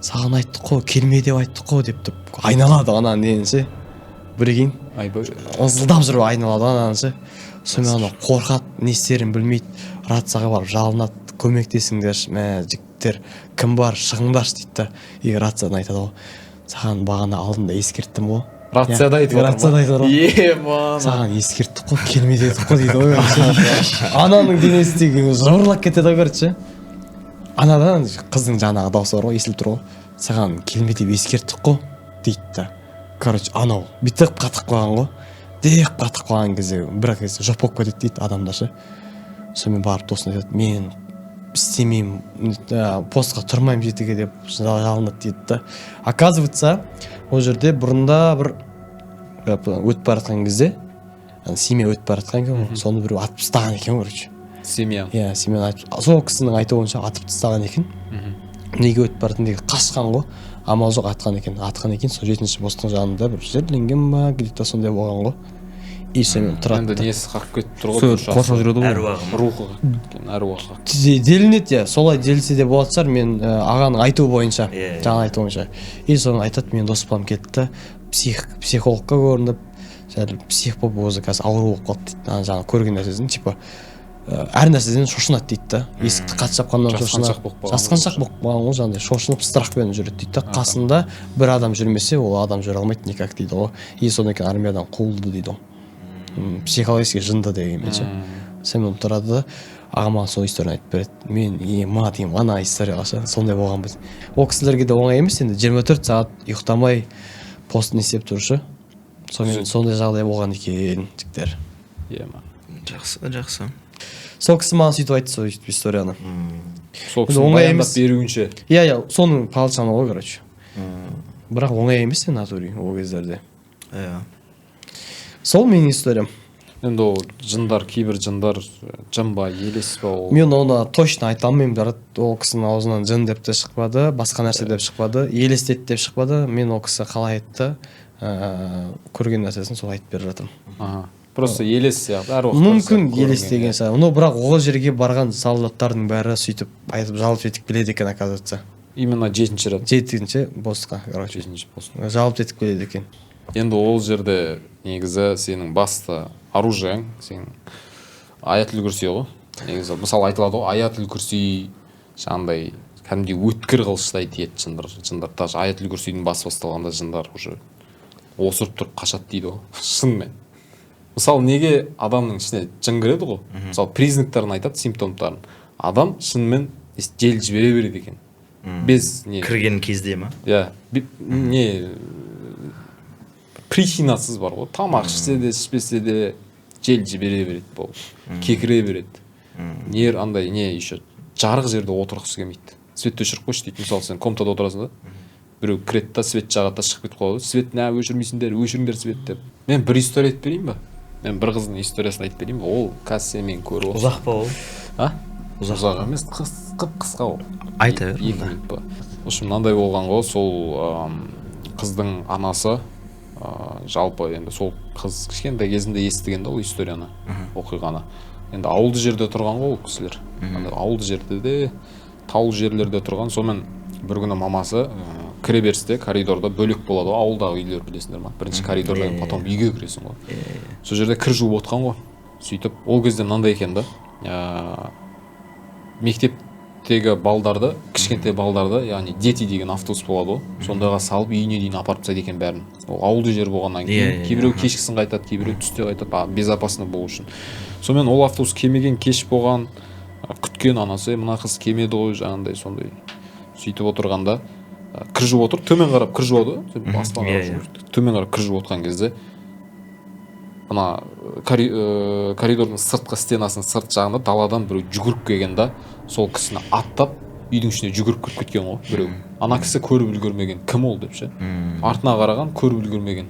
Speaker 4: Саған айттық қой, келме деп айттық қой деп тұрып айналады ананың деген ше. Бірегейін. Ызылдап жүріп айналады ананың ше. Сонымен ана қорқады, не істерін білмейді. Рацияға барып жалынады, көмектесіңдерші, жігіттер, кім бар, шығыңдаршы дейді да. И рациядан айтады ғой. Саған бағана алдында ескерттім ғой.
Speaker 2: Рацияда айтып
Speaker 4: отыр ғой. Саған ескерттік қой, келме дедік қой дейді ғой. Ананың денесі деген жыбырлап кетеді ғой, короче. Анадан қыздың жаңағы дауысы бар ғой, естіліп тұр ғой. Саған келме деп ескерттік қой дейді да. Короче, анау бүйтіп қатып қалған ғой. Деп қатып қалған кезде бірақ кезде жоқ болып кетеді дейді адамдар ше. Сонымен барып досына айтады, мен істемеймін, постқа тұрмаймын жетіге деп жалынады дейді да. Оказывается, ол жерде бұрында бір өтіп бара жатқан кезде, семья өтіп бара жатқан екен, соны біреу атып тастаған екен, короче.
Speaker 2: Семья.
Speaker 4: Иә, семьяны атып, сол кісінің айтуы бойынша атып тастаған екен. Неге өтіп бара жатқан деген қашқан ғой. Амал жоқ атқан екен, сол 7-ші бостың жанында бір жерленген ба, где-то сондай болған ғой. И сонымен тұрады.
Speaker 2: Енді несі қақып кетіп тұр ғой.
Speaker 3: Қоршап жүреді ғой.
Speaker 2: Әруағы.
Speaker 4: Делінеді, солай делсе де болады шығар, мен ағаның айтуы бойынша, жаңа айтуы бойынша. И соны айтады, мен дос балам кетті, психологқа көрініп, псих болып өзі қазір ауру болып қалды дейді. Жаңа көрген нәрседен, типа әр нәрседен шошынады дейді да. Есікті қатты жапқаннан шошынады. Жасқаншақ болып қалған ғой, жаңағыдай шошынып страхпен жүреді дейді да. Қасында бір адам жүрмесе, ол адам жүре алмайды никак дейді ғой. И содан кейін армиядан қуылды дейді ғой. Психологически жынды деген ше. Сонымен тұрады да, ағама сол историяны айтып береді. Мен ема деймін, ана историяға ше, сондай болған біз. Ол кісілерге де оңай емес енді, 24 сағат ұйықтамай пост не істеп тұрушы. Сондай жағдай болған екен жігіттер.
Speaker 2: Ема.
Speaker 1: Жақсы.
Speaker 4: Сол кісі маған сөйтіп айтты сол историяны.
Speaker 2: сол
Speaker 4: Енді
Speaker 2: кісінің
Speaker 4: оңай
Speaker 2: баяндап
Speaker 4: емес.
Speaker 2: беруінше.
Speaker 4: Иә, соның палчаны ғой, короче. Бірақ оңай емес те натуре ол кездерде.
Speaker 1: Иә.
Speaker 4: Сол менің историям.
Speaker 2: Енді ол жындар, кейбір жындар жын ба, елес па ол.
Speaker 4: Мен оны точно айта алмаймын, бірақ ол кісінің аузынан жын деп те шықпады, басқа нәрсе деп шықпады, елестет деп шықпады. Мен ол кісі қалай айтты, көрген нәрсесін сол айтып беріп жатырмын.
Speaker 2: Просто елес сияқты әр уақытта.
Speaker 4: Мүмкін елес деген сияқты. Но бірақ ол жерге барған солдаттардың бәрі сөйтіп айтып жалып етіп келеді екен, оказывается.
Speaker 2: Именно 7-ші рет.
Speaker 4: 7-ші постқа, короче.
Speaker 2: 7-ші пост.
Speaker 4: Жалып етіп келеді екен.
Speaker 2: Енді ол жерде негізі сенің басты оружиең, сен аятүл күрси ғой. Негізі мысалы айтылады ғой, аятүл күрси жаңағыдай кәдімгідей өткір қылыштай тиеді жындар. Даже аятүл күрсидің басы басталғанда жындар уже осырып тұрып қашады дейді ғой. Шынымен. Мысалы неге адамның ішіне жын кіреді ғой? Мысалы признактарын айтады, симптомдарын. Адам шынымен жел жібере береді екен. Без не
Speaker 1: Кірген кезде ма?
Speaker 2: Иә, не причинасыз бар ғой. Тамақ ішсе де, ішпесе де жел жібере береді бұл. Кекіре береді. Нер андай не еще жарық жерде отырғысы келмейді. Светті өшіріп қойшы дейді. Мысалы сен комнатада отырасың да. Біреу кіреді да, свет жағады да шығып кетіп қалады. Свет не өшірмейсіңдер, өшіріңдер свет деп. Мен бір история айтып берейін ба? Мен бір қыздың историясын айтып берейін ба? Ол қазір сен мен көріп отырсың.
Speaker 1: Ұзақ па ол?
Speaker 2: А? Ұзақ емес, қысқа ол.
Speaker 1: Айта бер.
Speaker 2: 2 минут па. В общем, мынандай болған ғой, сол қыздың анасы жалпы енді сол қыз кішкентай кезінде естіген да ол историяны, оқиғаны. Енді ауылды жерде тұрған ғой ол кісілер. Ауылды жерде де, таулы жерлерде тұрған. Сонымен бір күні мамасы кіреберісте коридорда бөлек болады ғой, ауылдағы үйлер білесіңдер ма? Бірінші коридордан потом үйге кіресің ғой. Сол жерде кір жуып отқан ғой. Сөйтіп ол кезде мынандай екен да. Мектептегі балдарды, кішкентай балдарды, яғни дети деген автобус болады ғой. Сондайға салып үйіне дейін апарып тастайды екен бәрін. Ол ауылды жер болғаннан кейін кейбіреу кешкісін қайтады, кейбіреу түсте қайтады, безопасно болу үшін. Сонымен ол автобус келмеген, кеш болған, күткен анасы, мына қыз келмеді ғой, жаңағындай сондай. Сөйтіп отырғанда кір жуып отыр, төмен қарап кір жуады, төмен қарап кір жуып отқан кезде ана коридордың сыртқы стенасының сырт жағында даладан біреу жүгіріп келген да, сол кісіні аттап үйдің ішіне жүгіріп кіріп кеткен ғой біреу. Ана кісі көріп үлгермеген, кім ол деп ше. Артына қараған, көріп үлгермеген.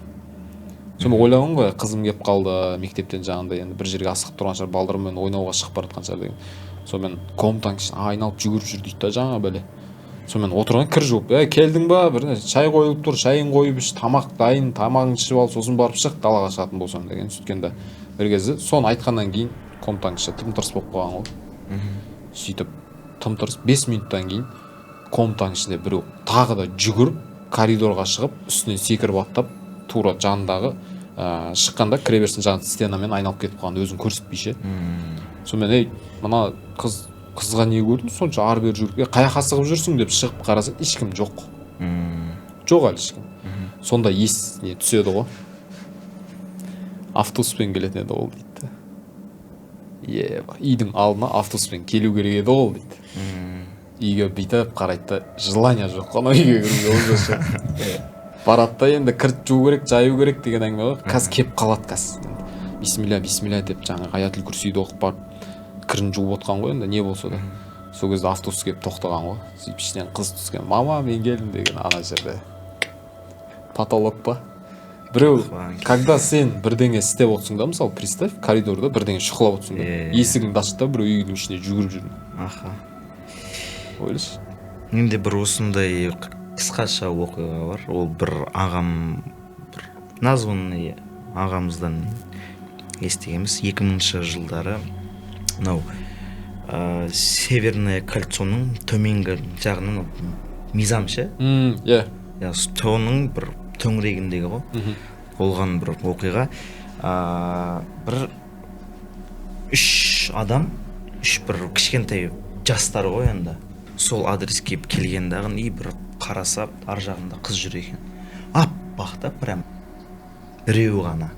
Speaker 2: Сонымен ойлаған ғой, қызым келіп қалды мектептен жаңағындай, енді бір жерге асығып тұрған шығар, балдармен ойнауға шығып бара жатқан шығар деген. Сонымен комнатаның ішіне айналып жүгіріп жүр дейді да жаңа бәле. Сонымен отырған кір жуып, келдің ба, бір шай қойылып тұр, шайын қойып іш, тамақ дайын, тамағын ішіп ал, сосын барып шық, далаға шығатын болсаң деген сөйткенде. Бір кезде соны айтқаннан кейін комнатаның іші тым-тырыс болып қалған ғой. Сөйтіп тым-тырыс 5 минуттан кейін комнатаның ішінде біреу тағы да жүгіріп коридорға шығып, үстінен секіріп аттап, тура жанындағы шыққанда кіреберістің жаңағы стенамен айналып кетіп қалған, өзін көрсетпейше. Сонымен мына қызға не көрдім, сонша ары бері жүріп, қай жаққа асығып жүрсің деп шығып қараса, ешкім жоқ. Жоқ әлі ешкім. Сонда есіне түседі ғой. Автобуспен келетін еді ол дейді. Үйдің алдына автобуспен келу керек еді ол дейді. Үйге бүйтіп қарайды да, желание жоқ қана үйге кіруге олжашы. Барады да енді кірт жуу керек, жаю керек деген әңгіме ғой. Қазір кеп қалады қазір. Бисмилля деп жаңағы аятүл күрсиді оқып барып кірін жуып отқан ғой енді не болса да. Сол кезде автобус келіп тоқтаған ғой. Сөйтіп ішінен қыз түскен. Мама, мен келдім деген ана жерде. Потолок па? Біреу, когда сен бірдеңе істеп отырсың да, мысалы, представь, коридорда бірдеңе шұқылап отырсың да, есігіңді ашты да, біреу үйдің ішіне жүгіріп жүрді.
Speaker 1: Аха.
Speaker 2: Ойлашы.
Speaker 1: Менде бір осындай қысқаша оқиға бар. Ол бір ағам, бір названный ағамыздан естігенбіз. 2000 жылдары мынау Северное кольцоның төменгі жағының мизам ше?
Speaker 2: Иә.
Speaker 1: Соның бір төңірегіндегі ғой. Болған бір оқиға. Бір 3 адам, 3 бір кішкентай жастар ғой енді. Сол адреске келгендағын бір қараса, ар жағында қыз жүр екен. Аппақ та прям біреу ғана.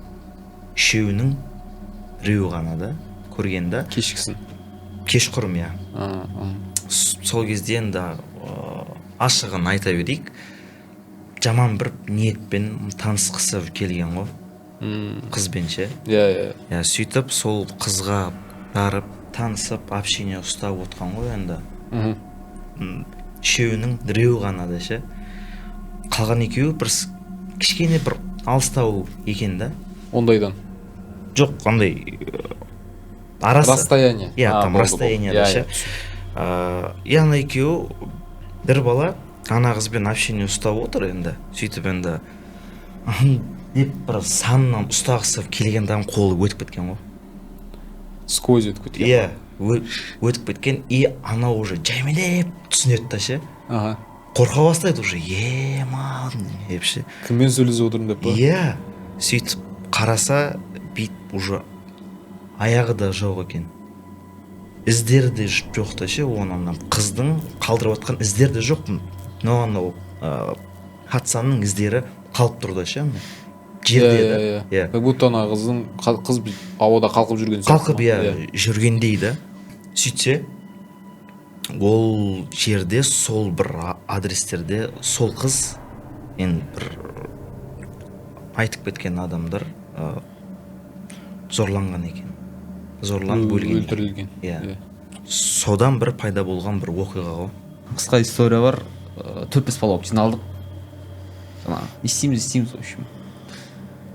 Speaker 1: Үшеуінің біреу ғана да көргенде.
Speaker 2: Кешкісін.
Speaker 1: Кешқұрым, иә. Сол кезде енді ашығын айта берейік. Жаман бір ниетпен танысқысы келген ғой. Қызбен ше.
Speaker 2: Иә.
Speaker 1: Сөйтіп сол қызға барып танысып, общение ұстап отқан ғой енді. үшеуінің біреуі ғана да ше, қалған екеуі бір кішкене бір алыстау екен да.
Speaker 2: Ондайдан
Speaker 1: Жоқ, андай арасы
Speaker 2: расстояние.
Speaker 1: иә, там
Speaker 2: болды,
Speaker 1: расстоянияда ше. И ана екеуі, бір бала ана қызбен общение ұстап отыр енді, сөйтіп енді деп бір санынан ұстағысы келген адам қолы өтіп кеткен ғой.
Speaker 2: Сквозь өтіп кеткен.
Speaker 1: Иә, өтіп кеткен, и ана уже жайменеп түсінеді да ше.
Speaker 2: Аха.
Speaker 1: Қорқа бастайды уже, маған деп ше.
Speaker 2: Кіммен сөйлесіп отырмын деп па?
Speaker 1: Иә, сөйтіп қараса, бүйтіп уже аяғы да жоқ екен. Іздері де жоқ та ше, оның қыздың қалдырып отқан іздері де жоқ. Но анау Хатсанның іздері қалып тұр да ше, жерде да.
Speaker 2: Как будто ана қыз ауада қалқып жүрген сияқты.
Speaker 1: Қалқып жүргендей да. Сөйтсе, ол жерде сол бір адрестерде сол қыз енді бір айтып кеткен адамдар зорланған екен. Зорланып өлген.
Speaker 2: Өлтірілген.
Speaker 1: Иә. Содан бір пайда болған бір оқиға ғой.
Speaker 3: Қысқа история бар. 4-5 бала болып жиналдық. Жаңа істейміз в общем.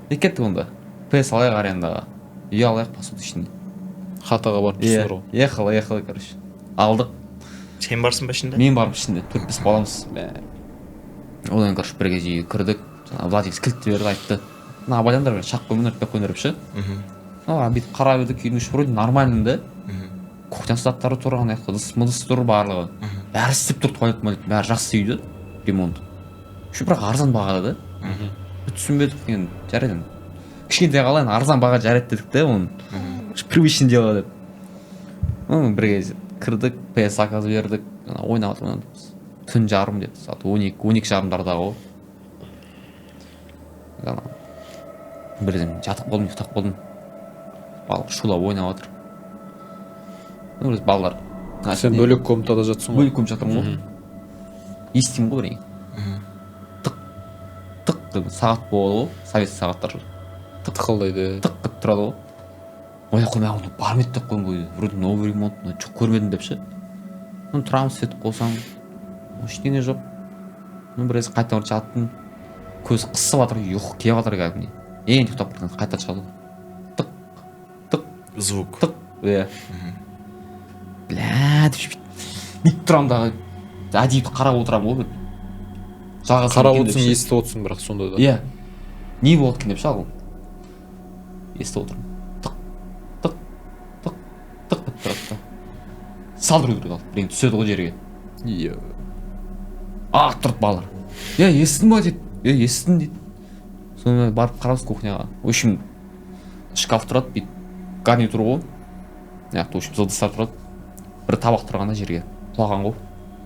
Speaker 3: Кеттік онда. PS алайық арендаға. Үй алайық посуд ішінде.
Speaker 2: Хатаға барып түсір ғой.
Speaker 3: Ехала, короче. Алдық.
Speaker 1: Сен барсың ба ішінде?
Speaker 3: Мен барып ішінде 4-5 баламыз. Одан короче бір кезде кірдік. Жаңа Владимир кілтті берді, айтты. Мына абайдандар шақ қоймын өтпек қойынырып ше. Бүйтіп қарап едік, үйдің іші вроде нормальный да. Кухня заттары тұр, ана жақта ыдыс тұр барлығы. Бәрі істеп тұр, туалет бәрі жақсы үйді, ремонт. Şu бірақ арзан бағада да. Түсінбедік енді, жарайды. Кішкентай қалайын арзан баға жарайды дедік та, оны привычный дело деп. Бір кезде кірдік, PS заказ бердік, ойнап отырмын. Түн жарым деді, сағат 12 жарымдардағы ғой. Бірден жатып қалдым, ұйықтап қалдым. Балық шулап ойнап отыр. Біз балалар.
Speaker 2: Сен бөлек комнатада жатсың ғой?
Speaker 3: Бөлек комнатада жатырмын ғой. Естимін ғой бірдеңе. Тық сағат болды ғой, совет сағаттар.
Speaker 2: Тықылдайды.
Speaker 3: Тық тұрады ғой. Ойнап қоймай, оны бармайды деп қойым ғой. Вроде новый ремонт, жоқ көрмедім деп ше. Тұрамыз свет қосам. Ештеңе жоқ. Біраз қайтадан жаттым. Көз қысып жатыр, ұйқы келіп жатыр кәдімгідей. Енді ұйықтап тұрған қайта шығады. Тық
Speaker 1: Звук.
Speaker 3: Иә. Бля, бүйтіп тұрамын дағы. Әдейіп қарап отырамын ғой.
Speaker 2: Қарап отырсың, естіп отырсың бірақ сонда да.
Speaker 3: Иә. Не болды екен деп шағыл. Естіп отырмын. Тық тұрады. Салдыру керек алып. Бірен түседі ғой жерге.
Speaker 2: Иә.
Speaker 3: Тұрды балалар. Естің ба дейді. Естің дейді. Сонымен барып қарауыз кухняға. В общем, шкаф тұрады, бүйтіп. Гарнитур ғой. В общем, зылдыстар тұрады. Бір табақ тұрғанда жерге құлаған ғой.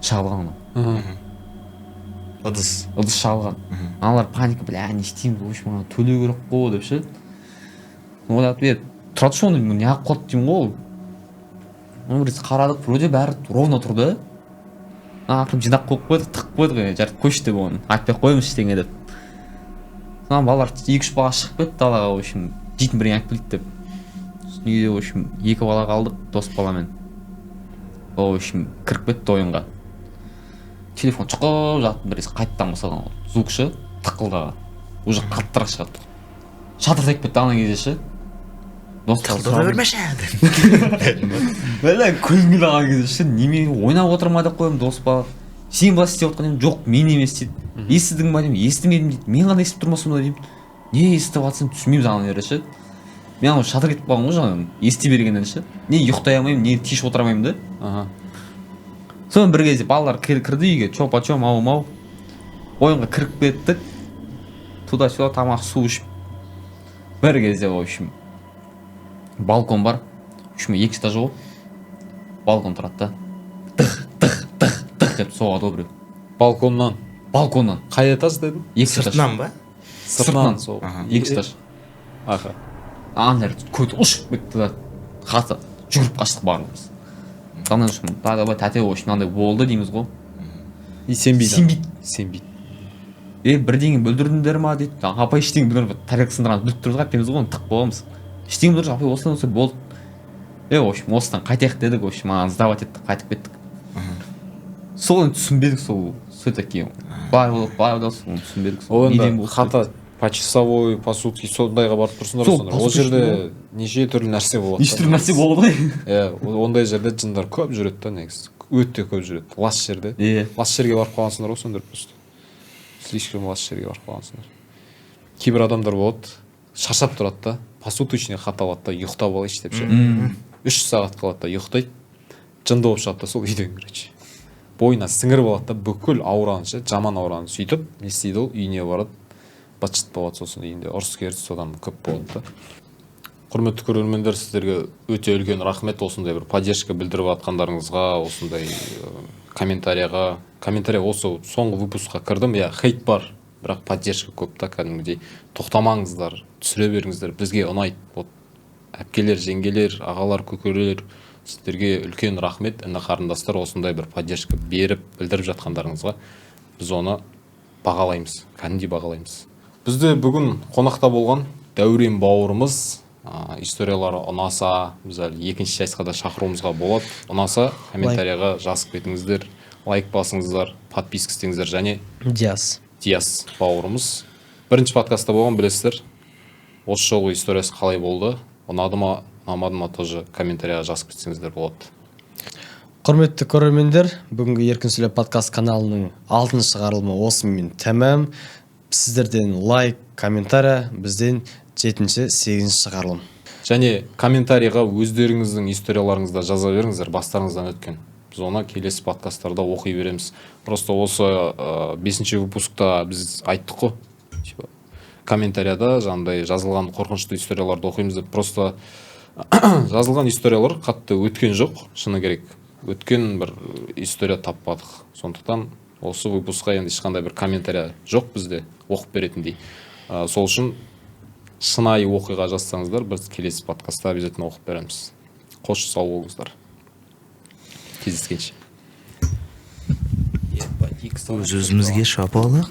Speaker 3: Шағылған оны.
Speaker 1: Ыдыс
Speaker 3: шағылған. Аналар паника, бля, не істейміз, в общем, ана төлеу керек қой деп ше. Ойлап тұрады ше, оны не ақ құлады деймін ғой. Оны біріз қарадық, вроде бәрі ровно тұрды. Ақырып жинақ қойып қойдық, тық қойдық, жарты көш деп оны. Айтпай қоймыз ештеңе деп. Сонан балалар 2-3 бала шығып кетті далаға, в общем, жейтін бірдеңе алып келді деп. Үйде, в общем, 2 бала қалдық, дос баламен. В общем, кіріп кетті ойынға. Телефон чұқып жатып біріз қайттан қосаған звук ше, тықылдағы. Уже қаттырақ шығады. Шатыр тек кетті ана кезде ше.
Speaker 1: Тықылдыра бермеші.
Speaker 3: Бәлі көзім келаған кезде ше, неме ойнап отырма деп қойым, дос бала. Сен бас істеп отқан деймін, жоқ, мен емес дейді. Естідің ба деймін, естімедім дейді. Мен ғана естіп тұрмасым да деймін. Не естіп жатсың, түсінбейміз ана жерде ше. Мен ана шатыр кетіп қалған ғой жаңағы, ести бергеннен ше. Не ұйықтай алмаймын, не тиіш отыра алмаймын да. Соны бір кезде балалар кірді үйге, чопа-чоп, мау-мау. Ойынға кіріп кеттік. Туда-сюда тамақ су ішіп. Бір кезде, в общем, балкон бар. В общем, 2 этаж ғой. Балкон тұрады да. Тық деп соғады ғой біреу.
Speaker 2: Балконнан.
Speaker 3: Қай
Speaker 2: этаж дедің?
Speaker 3: 2 этаж.
Speaker 1: Сыртынан ба?
Speaker 3: Сыртынан соғады. 2 этаж.
Speaker 2: Аха.
Speaker 3: Аналар көті ұшып кетті да. Қасы жүгіріп қаштық барлығымыз. Қанан үшін тәте өшін андай болды дейміз ғой. Сенбейді. Бірдеңе бүлдірдіңдер ма дейді. Апай ештеңе бүлдіріп тарелка сындырған бүлдіріп тұрдық әпкеміз ғой, оны тық боламыз. Ештеңе бүлдіріп апай осыдан болды. В общем, осыдан қайтайық дедік, в общем, маған сдавать еттік, қайтып кеттік. Соны түсінбедік, сол такие бай болады, соны түсінбедік.
Speaker 2: Ол
Speaker 3: Неден
Speaker 2: енді
Speaker 3: болды?
Speaker 2: хата по часовой, по сутки сондайға барып тұрсыңдар
Speaker 3: Сол,
Speaker 2: ғой. Ол жерде неше түрлі нәрсе болады.
Speaker 3: Неше түрлі нәрсе болады ғой.
Speaker 2: Ондай жерде жындар көп жүреді да, негізі. Өте көп жүреді. Лас жерде. Лас жерге барып қалғансыңдар ғой сендер просто. Слишком лас жерге барып қалғансыңдар. Кейбір адамдар болады, шаршап тұрады да, посуточный хат алады да, ұйықтап алайыншы деп ше. 3 сағат қалады да, ұйықтайды. Жынды болып шығады да сол үйден, короче. Бойына сіңіріп алады да, бүкіл аураны ше, жаман аураны сөйтіп, не істейді ол, үйіне барады. Бачыт болады сосын үйінде, ұрыс керіс содан көп болады да. Құрметті көрермендер, сіздерге өте үлкен рахмет осындай бір поддержка білдіріп жатқандарыңызға, осындай комментария осы соңғы выпускқа кірдім. Хейт бар, бірақ поддержка көп та, кәдімгідей. Тоқтамаңыздар, түсіре беріңіздер, бізге ұнайды. Әпкелер, жеңгелер, ағалар, көкелер, сіздерге үлкен рахмет. Інді қарындастар осындай бір поддержка беріп, білдіріп жатқандарыңызға біз оны бағалаймыз, кәдімгідей бағалаймыз. Бізде бүгін қонақта болған Дәурен бауырымыз, историялары ұнаса, біз әлі екінші сайысқа да шақыруымызға болады. Ұнаса, комментарияға жазып кетіңіздер, лайк басыңыздар, подписка істеңіздер, және Диас бауырымыз. Бірінші подкастта болған, білесіздер. Осы жолғы историясы қалай болды? Ұнады ма, ұнамады ма, тоже комментарияға жазып кетсеңіздер болады.
Speaker 4: Құрметті көрермендер, бүгінгі Еркін Сөйлеп подкаст каналының 6-шы шығарылымы осымен тәмам. Сіздерден лайк, комментария, бізден 7-8 шығарылым.
Speaker 2: Және комментарияға өздеріңіздің историяларыңызда жаза беріңіздер, бастарыңыздан өткен. Біз оны келесі подкасттарда оқи береміз. Просто осы 5-ші выпускта біз айттық қой. Комментарияда жаңағыдай жазылған қорқынышты историяларды оқимыз деп. Просто жазылған историялар қатты өткен жоқ, шыны керек. Өткен бір история таппадық. Сондықтан осы выпускқа енді ешқандай бір комментария жоқ бізде оқып беретіндей. Сол үшін шынайы оқиға жазсаңыздар, біз келесі подкастта обязательно оқып береміз. Қош сау болыңыздар. Кездескенше.
Speaker 1: Өзімізге шапалақ.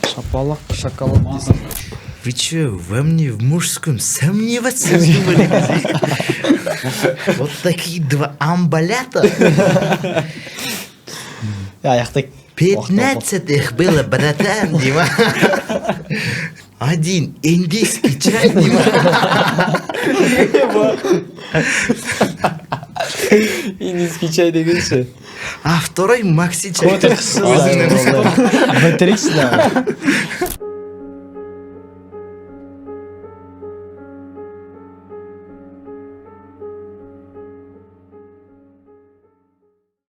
Speaker 4: Шапалақ, шоколад дейсің.
Speaker 1: Вы че, во мне в мужском сомневаться? Вот такие два амбалята.
Speaker 4: Аяқтайық.
Speaker 1: 15 их было, братан, Дима. Один индийский чай, Дима.
Speaker 4: Индийский чай дегенше.
Speaker 1: А второй Макси чай.
Speaker 4: Бітірейікші,